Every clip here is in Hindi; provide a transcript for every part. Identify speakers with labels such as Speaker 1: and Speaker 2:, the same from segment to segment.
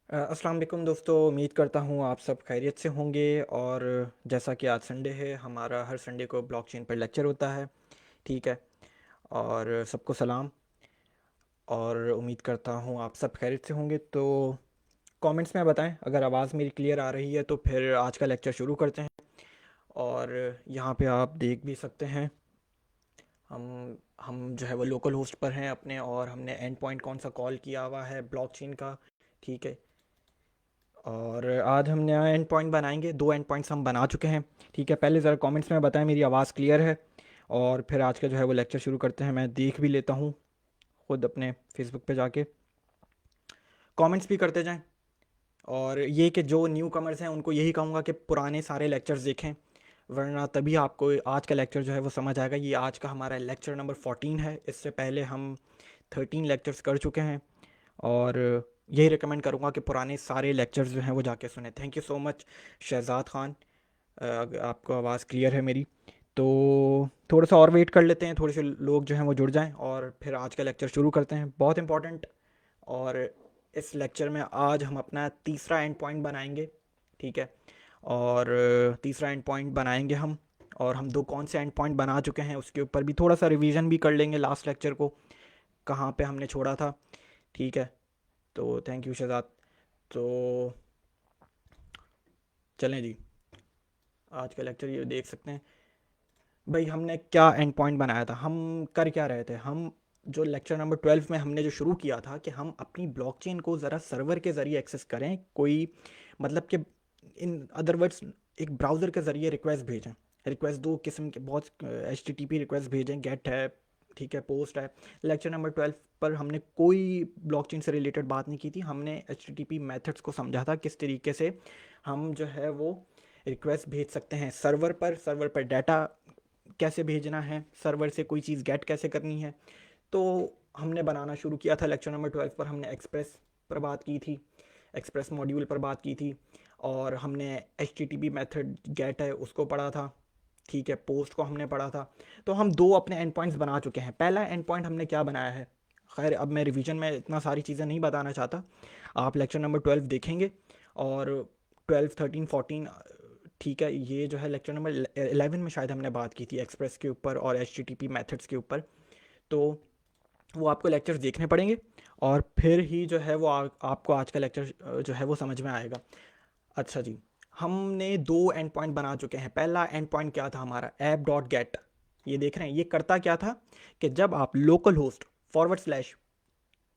Speaker 1: अस्सलाम वालेकुम दोस्तों, उम्मीद करता हूँ आप सब खैरियत से होंगे। और जैसा कि आज संडे है, हमारा हर संडे को ब्लॉकचेन पर लेक्चर होता है। ठीक है। और सबको सलाम। और उम्मीद करता हूँ आप सब खैरियत से होंगे। तो कमेंट्स में बताएं अगर आवाज़ मेरी क्लियर आ रही है, तो फिर आज का लेक्चर शुरू करते हैं। और यहाँ पे आप देख भी सकते हैं, हम जो है वो लोकल होस्ट पर हैं अपने, और हमने एंड पॉइंट कौन सा कॉल किया हुआ है ब्लॉकचेन का। ठीक है। और आज हम नया एंड पॉइंट बनाएंगे, दो एंड पॉइंट्स हम बना चुके हैं। ठीक है, पहले ज़रा कमेंट्स में बताएं मेरी आवाज़ क्लियर है। और फिर आज का जो है वो लेक्चर शुरू करते हैं। मैं देख भी लेता हूँ खुद अपने फेसबुक पे जाके, कमेंट्स भी करते जाएं। और ये कि जो न्यू कमर्स हैं उनको यही कहूँगा कि पुराने सारे लेक्चर्स देखें, वरना तभी आपको आज का लेक्चर जो है वो समझ आएगा। ये आज का हमारा लेक्चर नंबर 14 है। इससे पहले हम 13 लेक्चर्स कर चुके हैं। और यही रिकमेंड करूँगा कि पुराने सारे लेक्चर्स जो हैं वो जाके सुने। Thank you so much Shahzad Khan. आपको आवाज़ क्लियर है मेरी? तो थोड़ा सा और वेट कर लेते हैं, थोड़े से लोग जो हैं वो जुड़ जाएं, और फिर आज का लेक्चर शुरू करते हैं, बहुत इंपॉर्टेंट। और इस लेक्चर में आज हम अपना तीसरा एंड पॉइंट बनाएंगे। ठीक है। और तीसरा एंड पॉइंट बनाएंगे हम। और हम दो कौन से एंड पॉइंट बना चुके हैं उसके ऊपर भी थोड़ा सा रिवीजन भी कर लेंगे, लास्ट लेक्चर को कहाँ पे हमने छोड़ा था। ठीक है। तो थैंक यू शहजाद। तो चलें जी, आज का लेक्चर ये देख सकते हैं। भाई हमने क्या एंड पॉइंट बनाया था, हम कर क्या रहे थे। हम जो लेक्चर नंबर 12 में हमने जो शुरू किया था कि हम अपनी ब्लॉकचेन को ज़रा सर्वर के ज़रिए एक्सेस करें, कोई मतलब कि इन अदर वर्ड्स एक ब्राउज़र के ज़रिए रिक्वेस्ट भेजें। रिक्वेस्ट दो किस्म के, बहुत HTTP रिक्वेस्ट भेजें, गेट है, ठीक है, पोस्ट है। लेक्चर नंबर 12 पर हमने कोई ब्लॉकचेन से रिलेटेड बात नहीं की थी। हमने HTTP मेथड्स को समझा था, किस तरीके से हम जो है वो रिक्वेस्ट भेज सकते हैं सर्वर पर डाटा कैसे भेजना है, सर्वर से कोई चीज़ गेट कैसे करनी है। तो हमने बनाना शुरू किया था। लेक्चर नंबर 12 पर हमने एक्सप्रेस पर बात की थी, एक्सप्रेस मॉड्यूल पर बात की थी। और हमने HTTP मेथड गेट है उसको पढ़ा था। ठीक है, पोस्ट को हमने पढ़ा था। तो हम दो अपने एंड पॉइंट्स बना चुके हैं। पहला एंड पॉइंट हमने क्या बनाया है, खैर अब मैं रिवीजन में इतना सारी चीज़ें नहीं बताना चाहता। आप लेक्चर नंबर 12 देखेंगे। और 12, 13, 14, ठीक है, ये जो है लेक्चर नंबर 11 में शायद हमने बात की थी एक्सप्रेस के ऊपर और HTTP मेथड्स के ऊपर। तो वो आपको लेक्चर्स देखने पड़ेंगे, और फिर ही जो है वो आपको आज का लेक्चर जो है वो समझ में आएगा। अच्छा जी, हमने दो एंड पॉइंट बना चुके हैं। पहला एंड पॉइंट क्या था हमारा, ऐप डॉट गेट। ये देख रहे हैं, ये करता क्या था कि जब आप local host forward slash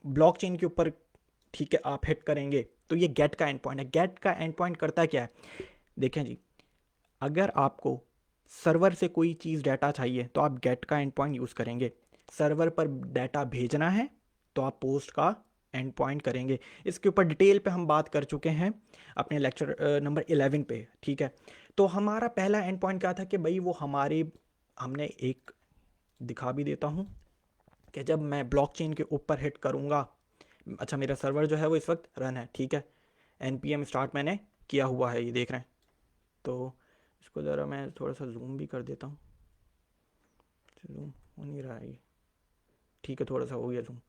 Speaker 1: blockchain के ऊपर, ठीक है, आप हिट करेंगे, तो ये गेट का एंड पॉइंट है। गेट का एंड पॉइंट करता क्या है, देखें जी, अगर आपको सर्वर से कोई चीज़ डाटा चाहिए तो आप गेट का एंड पॉइंट यूज़ करेंगे। सर्वर पर डाटा भेजना है तो आप पोस्ट का एंड पॉइंट करेंगे। इसके ऊपर डिटेल पे हम बात कर चुके हैं अपने लेक्चर नंबर 11 पे। ठीक है। तो हमारा पहला एंड पॉइंट क्या था कि भाई वो हमारे, हमने एक दिखा भी देता हूँ कि जब मैं ब्लॉकचेन के ऊपर हिट करूँगा, अच्छा मेरा सर्वर जो है वो इस वक्त रन है, ठीक है, npm स्टार्ट मैंने किया हुआ है, ये देख रहे हैं। तो इसको ज़रा मैं थोड़ा सा जूम भी कर देता हूँ। जूम हो नहीं रहा है ये, ठीक है, थोड़ा सा हो गया जूम।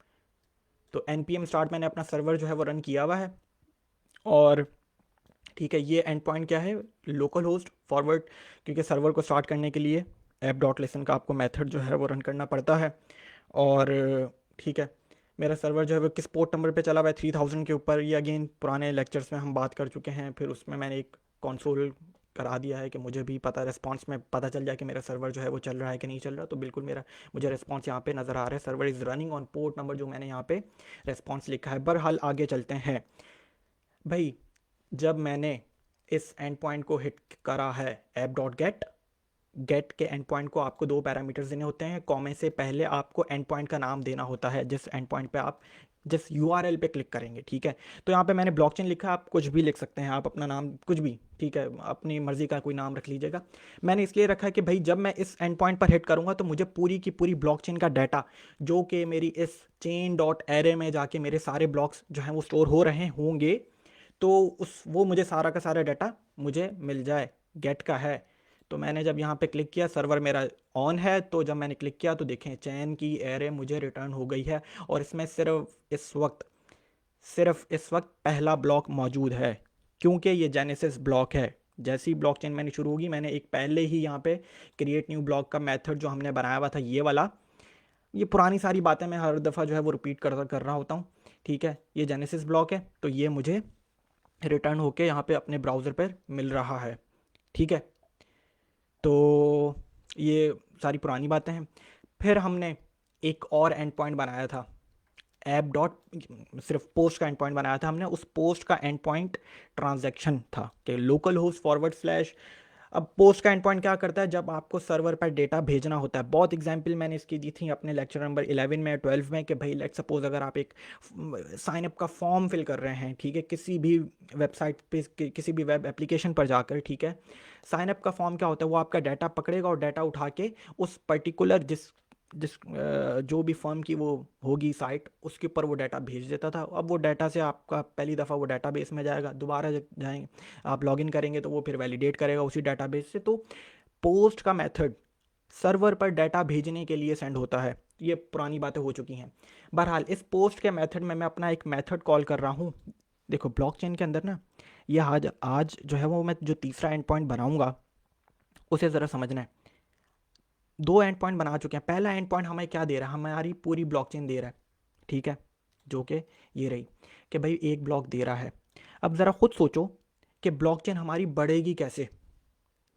Speaker 1: तो npm स्टार्ट मैंने अपना सर्वर जो है वो रन किया हुआ है। और ठीक है, ये एंड पॉइंट क्या है, लोकल होस्ट फॉरवर्ड, क्योंकि सर्वर को स्टार्ट करने के लिए ऐप डॉट लिसन का आपको मेथड जो है वो रन करना पड़ता है। और ठीक है, मेरा सर्वर जो है वो किस पोर्ट नंबर पे चला हुआ है, 3000 के ऊपर। ये अगेन पुराने लेक्चर्स में हम बात कर चुके हैं, फिर उसमें मैंने एक कंसोल करा दिया है कि मुझे भी पता, रिस्पॉन्स में पता चल जाए कि मेरा सर्वर जो है वो चल रहा है कि नहीं चल रहा। तो बिल्कुल मेरा, मुझे रिस्पॉन्स यहाँ पे नज़र आ रहा है, server is running on port number, जो मैंने यहाँ पे रिस्पॉन्स लिखा है। बहरहाल आगे चलते हैं भाई। जब मैंने इस एंड पॉइंट को हिट करा है, ऐप डॉट गेट, गेट के एंड पॉइंट को आपको दो पैरामीटर्स देने होते हैं। कॉमे से पहले आपको एंड पॉइंट का नाम देना होता है, जिस एंड पॉइंट पे आप जिस URL पे क्लिक करेंगे। ठीक है। तो यहाँ पे मैंने ब्लॉकचेन लिखा है, आप कुछ भी लिख सकते हैं, आप अपना नाम कुछ भी, ठीक है, अपनी मर्जी का कोई नाम रख लीजिएगा। मैंने इसलिए रखा है कि भाई जब मैं इस एंड पॉइंट पर हिट करूँगा तो मुझे पूरी की पूरी ब्लॉकचेन का डाटा, जो कि मेरी इस चेन डॉट एरे में जाके मेरे सारे ब्लॉक्स जो हैं वो स्टोर हो रहे होंगे, तो उस वो मुझे सारा का सारा डाटा मुझे मिल जाए, गेट का है। तो मैंने जब यहाँ पे क्लिक किया, सर्वर मेरा ऑन है, तो जब मैंने क्लिक किया तो देखें चैन की एरे मुझे रिटर्न हो गई है। और इसमें सिर्फ इस वक्त सिर्फ इस वक्त पहला ब्लॉक मौजूद है, क्योंकि ये जेनेसिस ब्लॉक है। जैसी ही ब्लॉकचेन मैंने शुरू होगी, मैंने एक पहले ही यहाँ पे क्रिएट न्यू ब्लॉक का मेथड जो हमने बनाया हुआ था ये वाला, ये पुरानी सारी बातें मैं हर दफ़ा जो है वो रिपीट कर रहा होता हूँ, ठीक है। ये जेनेसिस ब्लॉक है, तो ये मुझे रिटर्न होके यहाँ पे अपने ब्राउज़र पर मिल रहा है, ठीक है। तो ये सारी पुरानी बातें हैं। फिर हमने एक और एंड पॉइंट बनाया था, ऐप डॉट, सिर्फ पोस्ट का एंड पॉइंट बनाया था हमने। उस पोस्ट का एंड पॉइंट ट्रांजैक्शन था कि लोकल होस्ट फॉरवर्ड स्लैश। अब पोस्ट का एंड पॉइंट क्या करता है, जब आपको सर्वर पर डेटा भेजना होता है। बहुत एग्जांपल मैंने इसकी दी थी अपने लेक्चर नंबर 11 में 12 में, कि भाई लेट्स सपोज अगर आप एक साइन अप का फॉर्म फिल कर रहे हैं, ठीक है, किसी भी वेबसाइट पे, किसी भी वेब एप्लीकेशन पर जाकर, ठीक है। साइन अप का फॉर्म क्या होता है, वो आपका डाटा पकड़ेगा और डाटा उठा के उस पर्टिकुलर जिस जिस जो भी फर्म की वो होगी साइट, उसके ऊपर वो डाटा भेज देता था। अब वो डाटा से आपका पहली दफ़ा वो डाटाबेस में जाएगा, दोबारा जब जाएंगे आप लॉगिन करेंगे तो वो फिर वैलिडेट करेगा उसी डाटाबेस से। तो पोस्ट का मेथड सर्वर पर डाटा भेजने के लिए सेंड होता है। ये पुरानी बातें हो चुकी हैं। बहरहाल इस पोस्ट के मेथड में मैं अपना एक मेथड कॉल कर रहा हूँ। देखो ब्लॉकचेन के अंदर ना, ये आज आज जो है वो मैं जो तीसरा एंड पॉइंट बनाऊंगा उसे ज़रा समझना है। दो एंड पॉइंट बना चुके हैं। पहला एंड पॉइंट हमें क्या दे रहा है, हमारी पूरी ब्लॉकचेन दे रहा है, ठीक है, जो कि ये रही कि भाई एक ब्लॉक दे रहा है। अब ज़रा खुद सोचो कि ब्लॉकचेन हमारी बढ़ेगी कैसे,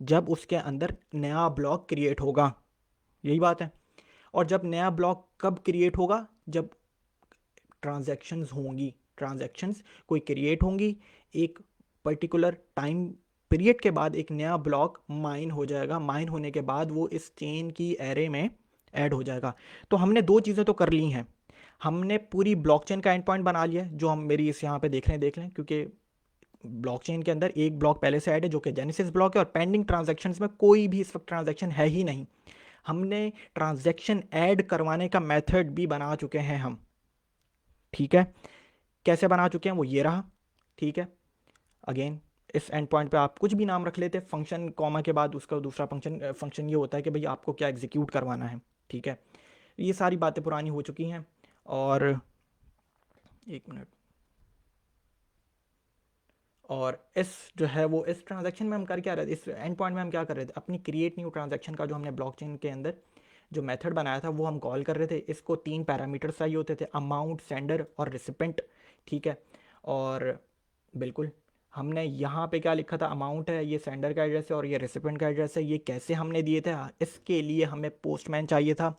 Speaker 1: जब उसके अंदर नया ब्लॉक क्रिएट होगा, यही बात है। और जब नया ब्लॉक कब क्रिएट होगा, जब ट्रांजैक्शंस होंगी, ट्रांजैक्शंस कोई क्रिएट होंगी, एक पर्टिकुलर टाइम पीरियड के बाद एक नया ब्लॉक माइन हो जाएगा। माइन होने के बाद वो इस चेन की एरे में ऐड हो जाएगा। तो हमने दो चीज़ें तो कर ली हैं। हमने पूरी ब्लॉकचेन का एंड पॉइंट बना लिया है, जो हम मेरी इस यहाँ पे देख लें, क्योंकि ब्लॉकचेन के अंदर एक ब्लॉक पहले से ऐड है जो कि जेनेसिस ब्लॉक है, और पेंडिंग ट्रांजैक्शंस में कोई भी इस वक्त ट्रांजैक्शन है ही नहीं। हमने ट्रांजैक्शन ऐड करवाने का मेथड भी बना चुके हैं हम, ठीक है। कैसे बना चुके हैं वो ये रहा, ठीक है। अगेन इस एंड पॉइंट पे आप कुछ भी नाम रख लेते, फंक्शन कॉमा के बाद उसका दूसरा फंक्शन ये होता है कि भाई आपको क्या एग्जीक्यूट करवाना है, ठीक है। ये सारी बातें पुरानी हो चुकी हैं। और एक मिनट, और इस जो है वो इस ट्रांजैक्शन में हम कर क्या रहे थे, इस एंड पॉइंट में हम क्या कर रहे थे, अपनी क्रिएट न्यू ट्रांजैक्शन का जो हमने ब्लॉकचेन के अंदर जो मेथड बनाया था वो हम कॉल कर रहे थे। इसको 3 पैरामीटर्स चाहिए होते थे, अमाउंट, सेंडर और रिसिपेंट, ठीक है। और बिल्कुल हमने यहाँ पे क्या लिखा था, अमाउंट है, ये सेंडर का एड्रेस है और ये रेसिपेंट का एड्रेस है। ये कैसे हमने दिए थे, इसके लिए हमें पोस्टमैन चाहिए था।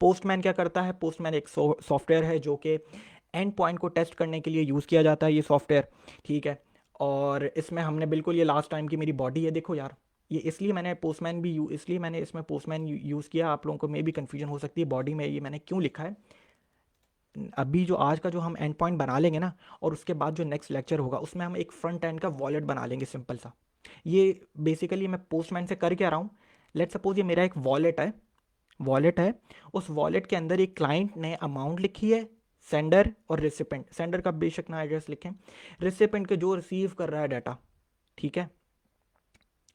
Speaker 1: पोस्टमैन क्या करता है, पोस्टमैन एक सॉफ्टवेयर है जो कि एंड पॉइंट को टेस्ट करने के लिए यूज़ किया जाता है, ये सॉफ्टवेयर, ठीक है। और इसमें हमने बिल्कुल, ये लास्ट टाइम की मेरी बॉडी है, देखो यार, ये इसलिए मैंने पोस्टमैन भी इसलिए मैंने इसमें पोस्टमैन यूज़ किया। आप लोगों को मे भी कन्फ्यूजन हो सकती है बॉडी में ये मैंने क्यों लिखा है। अभी जो आज का जो हम एंड पॉइंट बना लेंगे ना, और उसके बाद जो नेक्स्ट लेक्चर होगा उसमें हम एक फ्रंट एंड का वॉलेट बना लेंगे, सिंपल सा। ये बेसिकली मैं पोस्टमैन से कर क्या रहा हूँ, लेट सपोज ये मेरा एक वॉलेट है। उस वॉलेट के अंदर एक क्लाइंट ने अमाउंट लिखी है, सेंडर और रिसिपेंट। सेंडर का बेशक ना एड्रेस लिखें, रिसिपेंट के जो रिसीव कर रहा है डाटा, ठीक है,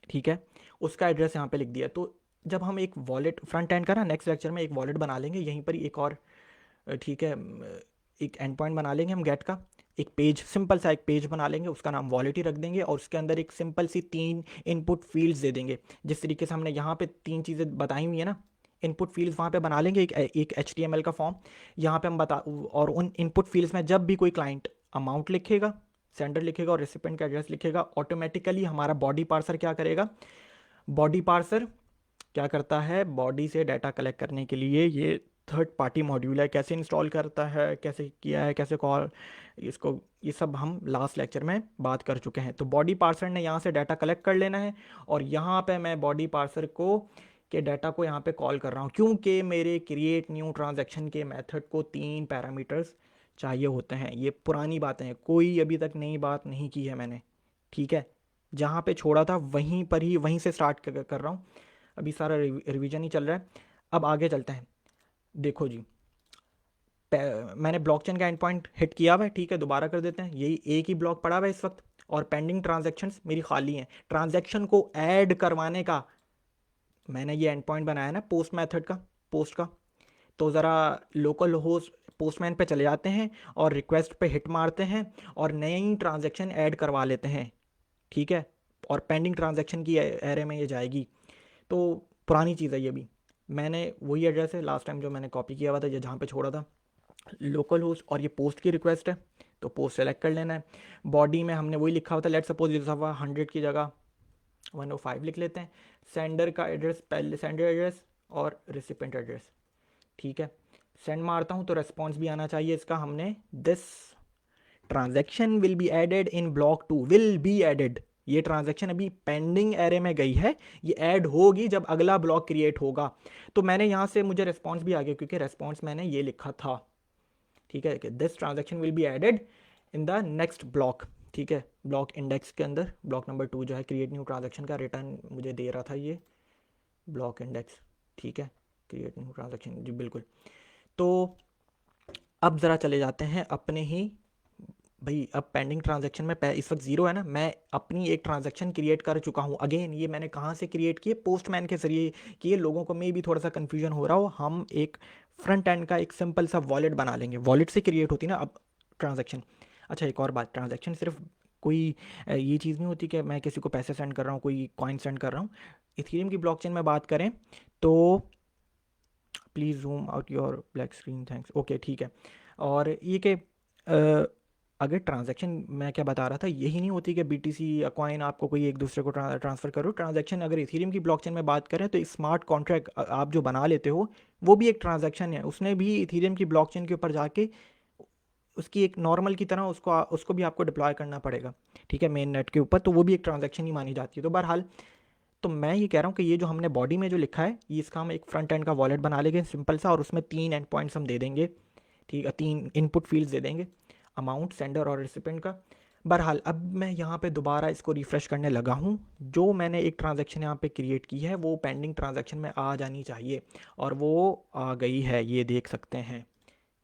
Speaker 1: ठीक है, उसका एड्रेस यहाँ पे लिख दिया। तो जब हम एक वॉलेट फ्रंट एंड का ना नेक्स्ट लेक्चर में एक वॉलेट बना लेंगे, यहीं पर ही एक और, ठीक है, एक एंड पॉइंट बना लेंगे हम गेट का, एक पेज, सिंपल सा एक पेज बना लेंगे, उसका नाम वॉलेट ही रख देंगे, और उसके अंदर एक सिंपल सी 3 इनपुट फील्ड्स दे देंगे। जिस तरीके से हमने यहाँ पे 3 चीज़ें बताई हुई है ना, इनपुट फील्ड्स वहाँ पे बना लेंगे, एक HTML का फॉर्म यहाँ पे हम बता, और उन इनपुट फील्ड्स में जब भी कोई क्लाइंट अमाउंट लिखेगा, सेंडर लिखेगा और रेसिपेंट का एड्रेस लिखेगा, ऑटोमेटिकली हमारा बॉडी पार्सर क्या करेगा, बॉडी पार्सर क्या करता है, बॉडी से डाटा कलेक्ट करने के लिए ये थर्ड पार्टी मॉड्यूल है, कैसे इंस्टॉल करता है, कैसे किया है, कैसे कॉल इसको, ये सब हम लास्ट लेक्चर में बात कर चुके हैं। तो बॉडी पार्सर ने यहाँ से डाटा कलेक्ट कर लेना है, और यहाँ पे मैं बॉडी पार्सर को के डाटा को यहाँ पे कॉल कर रहा हूँ, क्योंकि मेरे क्रिएट न्यू ट्रांजैक्शन के मेथड को 3 पैरामीटर्स चाहिए होते हैं। ये पुरानी बातें हैं, कोई अभी तक नई बात नहीं की है मैंने, ठीक है। जहाँ पे छोड़ा था वहीं पर ही, वहीं से स्टार्ट कर रहा हूँ। अभी सारा रिवीजन ही चल रहा है। अब आगे चलते हैं। देखो जी, मैंने ब्लॉकचेन का एंड पॉइंट हिट किया हुआ है, ठीक है, दोबारा कर देते हैं। यही एक ही ब्लॉक पड़ा हुआ है इस वक्त, और पेंडिंग ट्रांजैक्शंस मेरी खाली हैं। ट्रांजैक्शन को ऐड करवाने का मैंने ये एंड पॉइंट बनाया ना पोस्ट मेथड का, पोस्ट का। तो ज़रा लोकल होस्ट पोस्टमैन पे चले जाते हैं और रिक्वेस्ट पे हिट मारते हैं और नई ट्रांजैक्शन ऐड करवा लेते हैं, ठीक है, और पेंडिंग ट्रांजैक्शन की एरे में ये जाएगी। तो पुरानी चीज़ है ये भी, मैंने वही एड्रेस है लास्ट टाइम जो मैंने कॉपी किया हुआ था, ये जहाँ पे छोड़ा था, लोकल होस्ट, और ये पोस्ट की रिक्वेस्ट है तो पोस्ट सेलेक्ट कर लेना है। बॉडी में हमने वही लिखा हुआ था, लेट सपोज ये दफ़ा 100 की जगह 105 लिख लेते हैं। सेंडर का एड्रेस पहले, सेंडर एड्रेस और रिसिपेंट एड्रेस, ठीक है। सेंड मारता हूँ तो रेस्पॉन्स भी आना चाहिए इसका, हमने this transaction will be added in block 2, will be added, ये ट्रांजैक्शन अभी पेंडिंग एरे में गई है, ये ऐड होगी जब अगला ब्लॉक क्रिएट होगा। तो मैंने यहाँ से मुझे रेस्पॉन्स भी आ गया क्योंकि रेस्पॉन्स मैंने ये लिखा था, ठीक है, कि this transaction will be added in the next block, ठीक है। ब्लॉक इंडेक्स के अंदर ब्लॉक नंबर 2 जो है क्रिएट न्यू ट्रांजैक्शन का रिटर्न मुझे दे रहा था ये ब्लॉक इंडेक्स, ठीक है, क्रिएट न्यू ट्रांजैक्शन, जी बिल्कुल। तो अब ज़रा चले जाते हैं अपने ही, भाई अब पेंडिंग ट्रांजैक्शन में इस वक्त 0 है ना, मैं अपनी एक ट्रांजैक्शन क्रिएट कर चुका हूँ। अगेन ये मैंने कहाँ से क्रिएट किए, पोस्टमैन के जरिए किए। लोगों को मे भी थोड़ा सा कन्फ्यूजन हो रहा हो, हम एक फ्रंट एंड का एक सिंपल सा वॉलेट बना लेंगे, वॉलेट से क्रिएट होती ना अब ट्रांजैक्शन। अच्छा एक और बात, ट्रांजैक्शन सिर्फ कोई ये चीज़ नहीं होती कि मैं किसी को पैसे सेंड कर रहा हूँ, कोई कॉइन सेंड कर रहा हूँ। इथेरियम की ब्लॉकचेन में बात करें तो please zoom out your black screen, thanks, okay ठीक है। और ये कि अगर ट्रांजैक्शन, मैं क्या बता रहा था, यही नहीं होती कि बीटीसी या कॉइन आपको कोई एक दूसरे को ट्रांसफ़र करो। ट्रांजैक्शन अगर इथेरियम की ब्लॉकचेन में बात करें तो स्मार्ट कॉन्ट्रैक्ट आप जो बना लेते हो वो भी एक ट्रांजैक्शन है, उसने भी इथेरियम की ब्लॉकचेन के ऊपर जाके उसकी एक नॉर्मल की तरह उसको भी आपको डिप्लॉय करना पड़ेगा, ठीक है, मेन नेट के ऊपर, तो वो भी एक ट्रांजैक्शन ही मानी जाती है। तो बहरहाल तो मैं ये कह रहा हूँ कि ये जो हमने बॉडी में जो लिखा है ये इसका हम एक फ्रंट एंड का वॉलेट बना लेंगे सिंपल सा, और उसमें 3 एंड पॉइंट्स हम दे देंगे, ठीक है, 3 इनपुट फील्ड्स दे देंगे, अमाउंट, सेंडर और रिसिपेंट का। बहरहाल अब मैं यहाँ पे दोबारा इसको रिफ़्रेश करने लगा हूँ, जो मैंने एक ट्रांजैक्शन यहाँ पे क्रिएट की है वो पेंडिंग ट्रांजैक्शन में आ जानी चाहिए, और वो आ गई है, ये देख सकते हैं,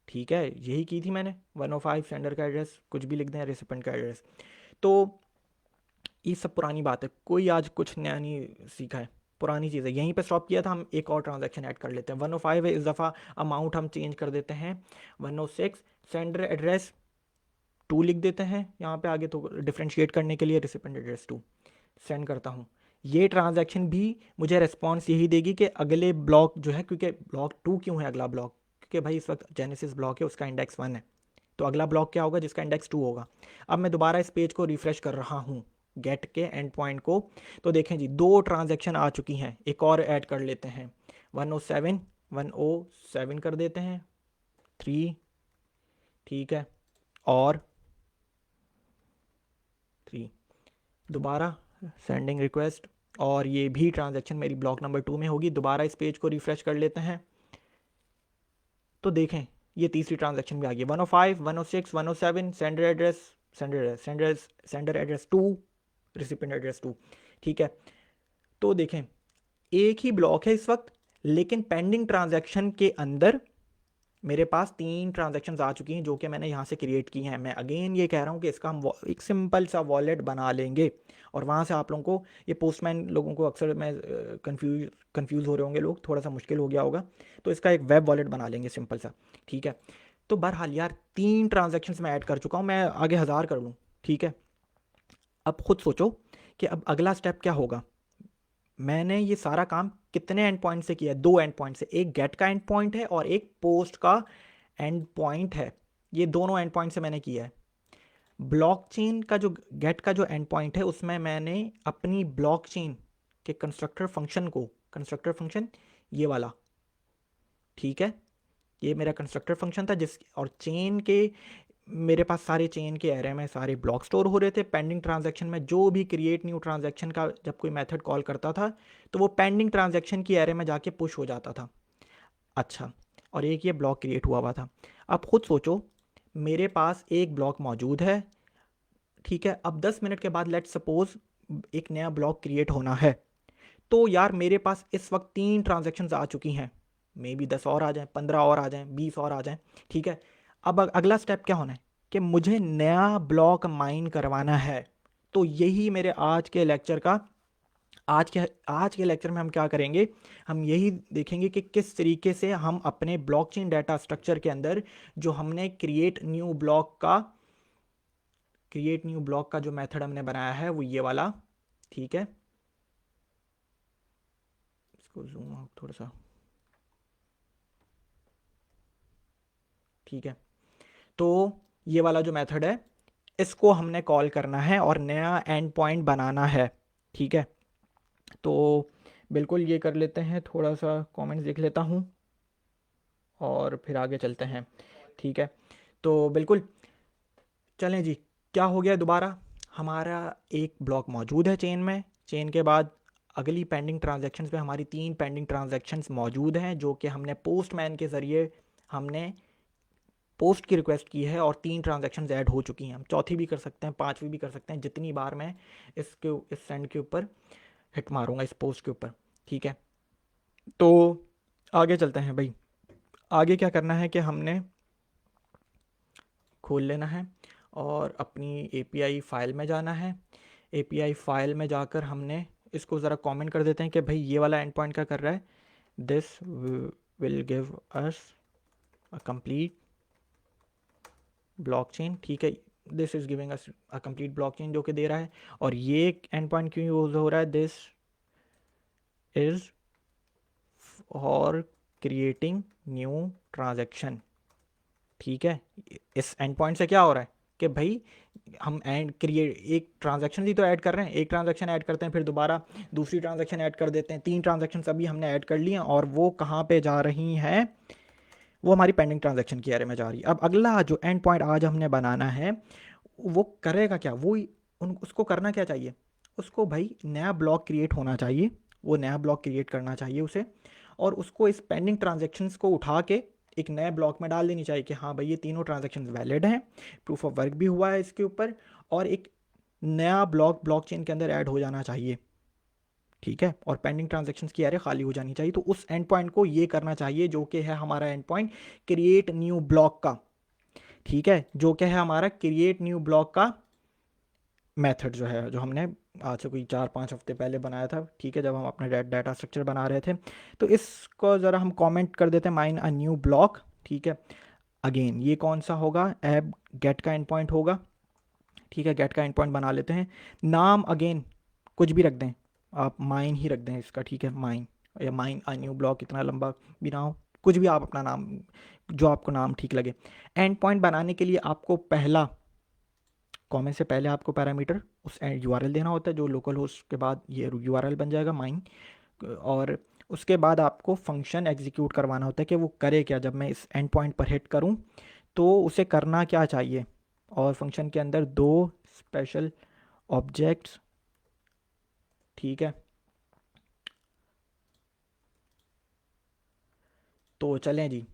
Speaker 1: ठीक है, यही की थी मैंने। 105 सेंडर का एड्रेस, कुछ भी लिख दें, रिसिपेंट का एड्रेस। तो ये सब पुरानी बात है, कोई आज कुछ नया नहीं सीखा है, पुरानी चीज़ है, यहीं पे स्टॉप किया था। हम एक और ट्रांजैक्शन ऐड कर लेते हैं। 105 है, इस दफ़ा अमाउंट हम चेंज कर देते हैं 106, सेंडर एड्रेस 2 लिख देते हैं यहाँ पे आगे, तो डिफ्रेंशिएट करने के लिए, रिसिपेंट एड्रेस 2 सेंड करता हूँ। ये ट्रांजैक्शन भी मुझे रिस्पॉन्स यही देगी कि अगले ब्लॉक जो है, क्योंकि ब्लॉक 2 क्यों है अगला ब्लॉक, क्योंकि भाई इस वक्त जेनेसिस ब्लॉक है, उसका इंडेक्स 1 है, तो अगला ब्लॉक क्या होगा, जिसका इंडेक्स 2 होगा। अब मैं दोबारा इस पेज को रिफ्रेश कर रहा हूँ गेट के एंड पॉइंट को, तो देखें जी 2 ट्रांजैक्शन आ चुकी हैं, एक और ऐड कर लेते हैं, 107 कर देते हैं 3, ठीक है, और 3 दोबारा सेंडिंग रिक्वेस्ट, और ये भी ट्रांजैक्शन मेरी ब्लॉक नंबर 2 में होगी। दोबारा इस पेज को रिफ्रेश कर लेते हैं तो देखें ये तीसरी ट्रांजैक्शन भी आ गई, 105, 106, 107, सेंडर एड्रेस 2, रिसिपेंट एड्रेस 2, ठीक है। तो देखें एक ही ब्लॉक है इस वक्त, लेकिन पेंडिंग ट्रांजैक्शन के अंदर मेरे पास 3 ट्रांजैक्शंस आ चुकी हैं जो कि मैंने यहाँ से क्रिएट की हैं। मैं अगेन ये कह रहा हूँ कि इसका हम एक सिंपल सा वॉलेट बना लेंगे, और वहाँ से आप लोगों को, ये पोस्टमैन लोगों को अक्सर मैं कंफ्यूज हो रहे होंगे लोग, थोड़ा सा मुश्किल हो गया होगा, तो इसका एक वेब वॉलेट बना लेंगे सिंपल सा, ठीक है। तो बहरहाल यार 3 ट्रांजैक्शंस मैं ऐड कर चुका हूँ, मैं आगे 1000 कर लूँ, ठीक है। अब खुद सोचो कि अब अगला स्टेप क्या होगा। मैंने ये सारा काम कितने एंड पॉइंट से किया है, 2 एंड पॉइंट से, एक गेट का एंड पॉइंट है और एक पोस्ट का एंड पॉइंट है, ये दोनों एंड पॉइंट से मैंने किया है। ब्लॉकचेन का जो गेट का जो एंड पॉइंट है उसमें मैंने अपनी ब्लॉकचेन के कंस्ट्रक्टर फंक्शन को, कंस्ट्रक्टर फंक्शन ये वाला, ठीक है, ये मेरा कंस्ट्रक्टर फंक्शन था जिस, और चेन के मेरे पास सारे चेन के एरे में सारे ब्लॉक स्टोर हो रहे थे। पेंडिंग ट्रांजैक्शन में जो भी क्रिएट न्यू ट्रांजैक्शन का जब कोई मेथड कॉल करता था तो वो पेंडिंग ट्रांजैक्शन की एरे में जाके पुश हो जाता था। अच्छा, और एक ये ब्लॉक क्रिएट हुआ था। अब खुद सोचो मेरे पास एक ब्लॉक मौजूद है, ठीक है, अब 10 मिनट के बाद लेट सपोज एक नया ब्लॉक क्रिएट होना है, तो यार मेरे पास इस वक्त 3 ट्रांजैक्शंस आ चुकी हैं, मे बी 10 और आ जाएं, 15 और आ जाएं, 20 और आ जाएं, ठीक है। अब अगला स्टेप क्या होना है कि मुझे नया ब्लॉक माइन करवाना है। तो यही मेरे आज के लेक्चर का आज के लेक्चर में हम क्या करेंगे, हम यही देखेंगे कि किस तरीके से हम अपने ब्लॉकचेन डाटा स्ट्रक्चर के अंदर जो हमने क्रिएट न्यू ब्लॉक का जो मेथड हमने बनाया है वो ये वाला, ठीक है। इसको जूम आउट थोड़ा सा, ठीक है। तो ये वाला जो मेथड है इसको हमने कॉल करना है और नया एंड पॉइंट बनाना है, ठीक है। तो बिल्कुल ये कर लेते हैं, थोड़ा सा कमेंट्स देख लेता हूँ और फिर आगे चलते हैं, ठीक है। तो बिल्कुल चलें जी, क्या हो गया दोबारा, हमारा एक ब्लॉक मौजूद है चेन में, चेन के बाद अगली पेंडिंग ट्रांजैक्शंस पे हमारी 3 पेंडिंग ट्रांजैक्शंस मौजूद हैं जो कि हमने पोस्टमैन के ज़रिए हमने पोस्ट की रिक्वेस्ट की है और 3 ट्रांजैक्शंस ऐड हो चुकी हैं। हम चौथी भी कर सकते हैं, 5वीं भी कर सकते हैं, जितनी बार मैं इस सेंड के ऊपर हिट मारूंगा, इस पोस्ट के ऊपर, ठीक है। तो आगे चलते हैं भाई, आगे क्या करना है कि हमने खोल लेना है और अपनी एपीआई फाइल में जाना है। एपीआई फाइल में जाकर हमने इसको ज़रा कमेंट कर देते हैं कि भाई ये वाला एंड पॉइंट क्या कर रहा है, this will give us a complete blockchain, ठीक है। This is giving us a complete blockchain जो कि दे रहा है। और ये एंड पॉइंट क्यों यूज़ हो रहा है, this is for creating new transaction, ठीक है। इस एंड पॉइंट से क्या हो रहा है कि भाई हम एक ट्रांजैक्शन ही तो ऐड कर रहे हैं, एक ट्रांजैक्शन ऐड करते हैं फिर दोबारा दूसरी ट्रांजैक्शन ऐड कर देते हैं, 3 ट्रांजैक्शन अभी हमने ऐड कर ली हैं और वो कहाँ पे जा रही हैं, वो हमारी पेंडिंग ट्रांजैक्शन की एरे में जा रही है। अब अगला जो एंड पॉइंट आज हमने बनाना है वो करेगा क्या, वो उसको करना क्या चाहिए, उसको भाई नया ब्लॉक क्रिएट होना चाहिए, वो नया ब्लॉक क्रिएट करना चाहिए उसे, और उसको इस पेंडिंग ट्रांजेक्शन्स को उठा के एक नए ब्लॉक में डाल देनी चाहिए कि हाँ भाई ये तीनों ट्रांजेक्शन वैलिड हैं, प्रूफ ऑफ वर्क भी हुआ है इसके ऊपर, और एक नया ब्लॉकचेन के अंदर ऐड हो जाना चाहिए, ठीक है। और पेंडिंग ट्रांजेक्शन्स की एरे खाली हो जानी चाहिए। तो उस एंड पॉइंट को ये करना चाहिए जो कि है हमारा and point create new block का, ठीक है, जो कि है हमारा क्रिएट न्यू ब्लॉक का मेथड जो है, जो हमने आज से कोई 4-5 हफ्ते पहले बनाया था, ठीक है, जब हम अपना डाटा स्ट्रक्चर बना रहे थे। तो इसको ज़रा हम कमेंट कर देते हैं, माइन अ न्यू ब्लॉक, ठीक है। अगेन ये कौन सा होगा, एब गेट का एंड पॉइंट होगा, ठीक है। गेट का एंड पॉइंट बना लेते हैं, नाम अगेन कुछ भी रख दें, आप माइन ही रख दें इसका, ठीक है, माइन, या माइन अ न्यू ब्लॉक, इतना लंबा भी ना हो, कुछ भी आप अपना नाम, जो आपको नाम ठीक लगे। एंड पॉइंट बनाने के लिए आपको पहला कॉमेंट से पहले आपको पैरामीटर उस यूआरएल देना होता है, जो लोकल होस्ट के बाद ये यूआरएल बन जाएगा माइन, और उसके बाद आपको फंक्शन एग्जीक्यूट करवाना होता है कि वो करे क्या, जब मैं इस एंड पॉइंट पर हिट करूं तो उसे करना क्या चाहिए। और फंक्शन के अंदर 2 स्पेशल ऑब्जेक्ट्स, ठीक है। तो चलें जी,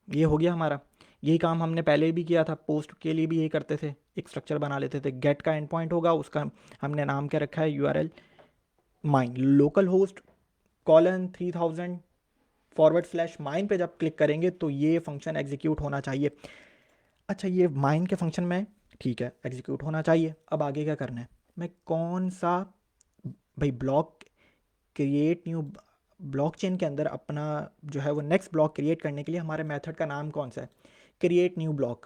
Speaker 1: ये हो गया हमारा, यही काम हमने पहले भी किया था, पोस्ट के लिए भी यही करते थे, एक स्ट्रक्चर बना लेते थे, गेट का एंड पॉइंट होगा, उसका हमने नाम क्या रखा है, URL mine, local host colon 3000 /mine पे जब क्लिक करेंगे तो ये फंक्शन एग्जीक्यूट होना चाहिए। अच्छा, ये माइन के फंक्शन में ठीक है एग्जीक्यूट होना चाहिए। अब आगे क्या करना है, मैं कौन सा भाई ब्लॉक क्रिएट न्यू ब्लॉकचेन के अंदर अपना जो है वो नेक्स्ट ब्लॉक क्रिएट करने के लिए हमारे मेथड का नाम कौन सा है, क्रिएट न्यू ब्लॉक,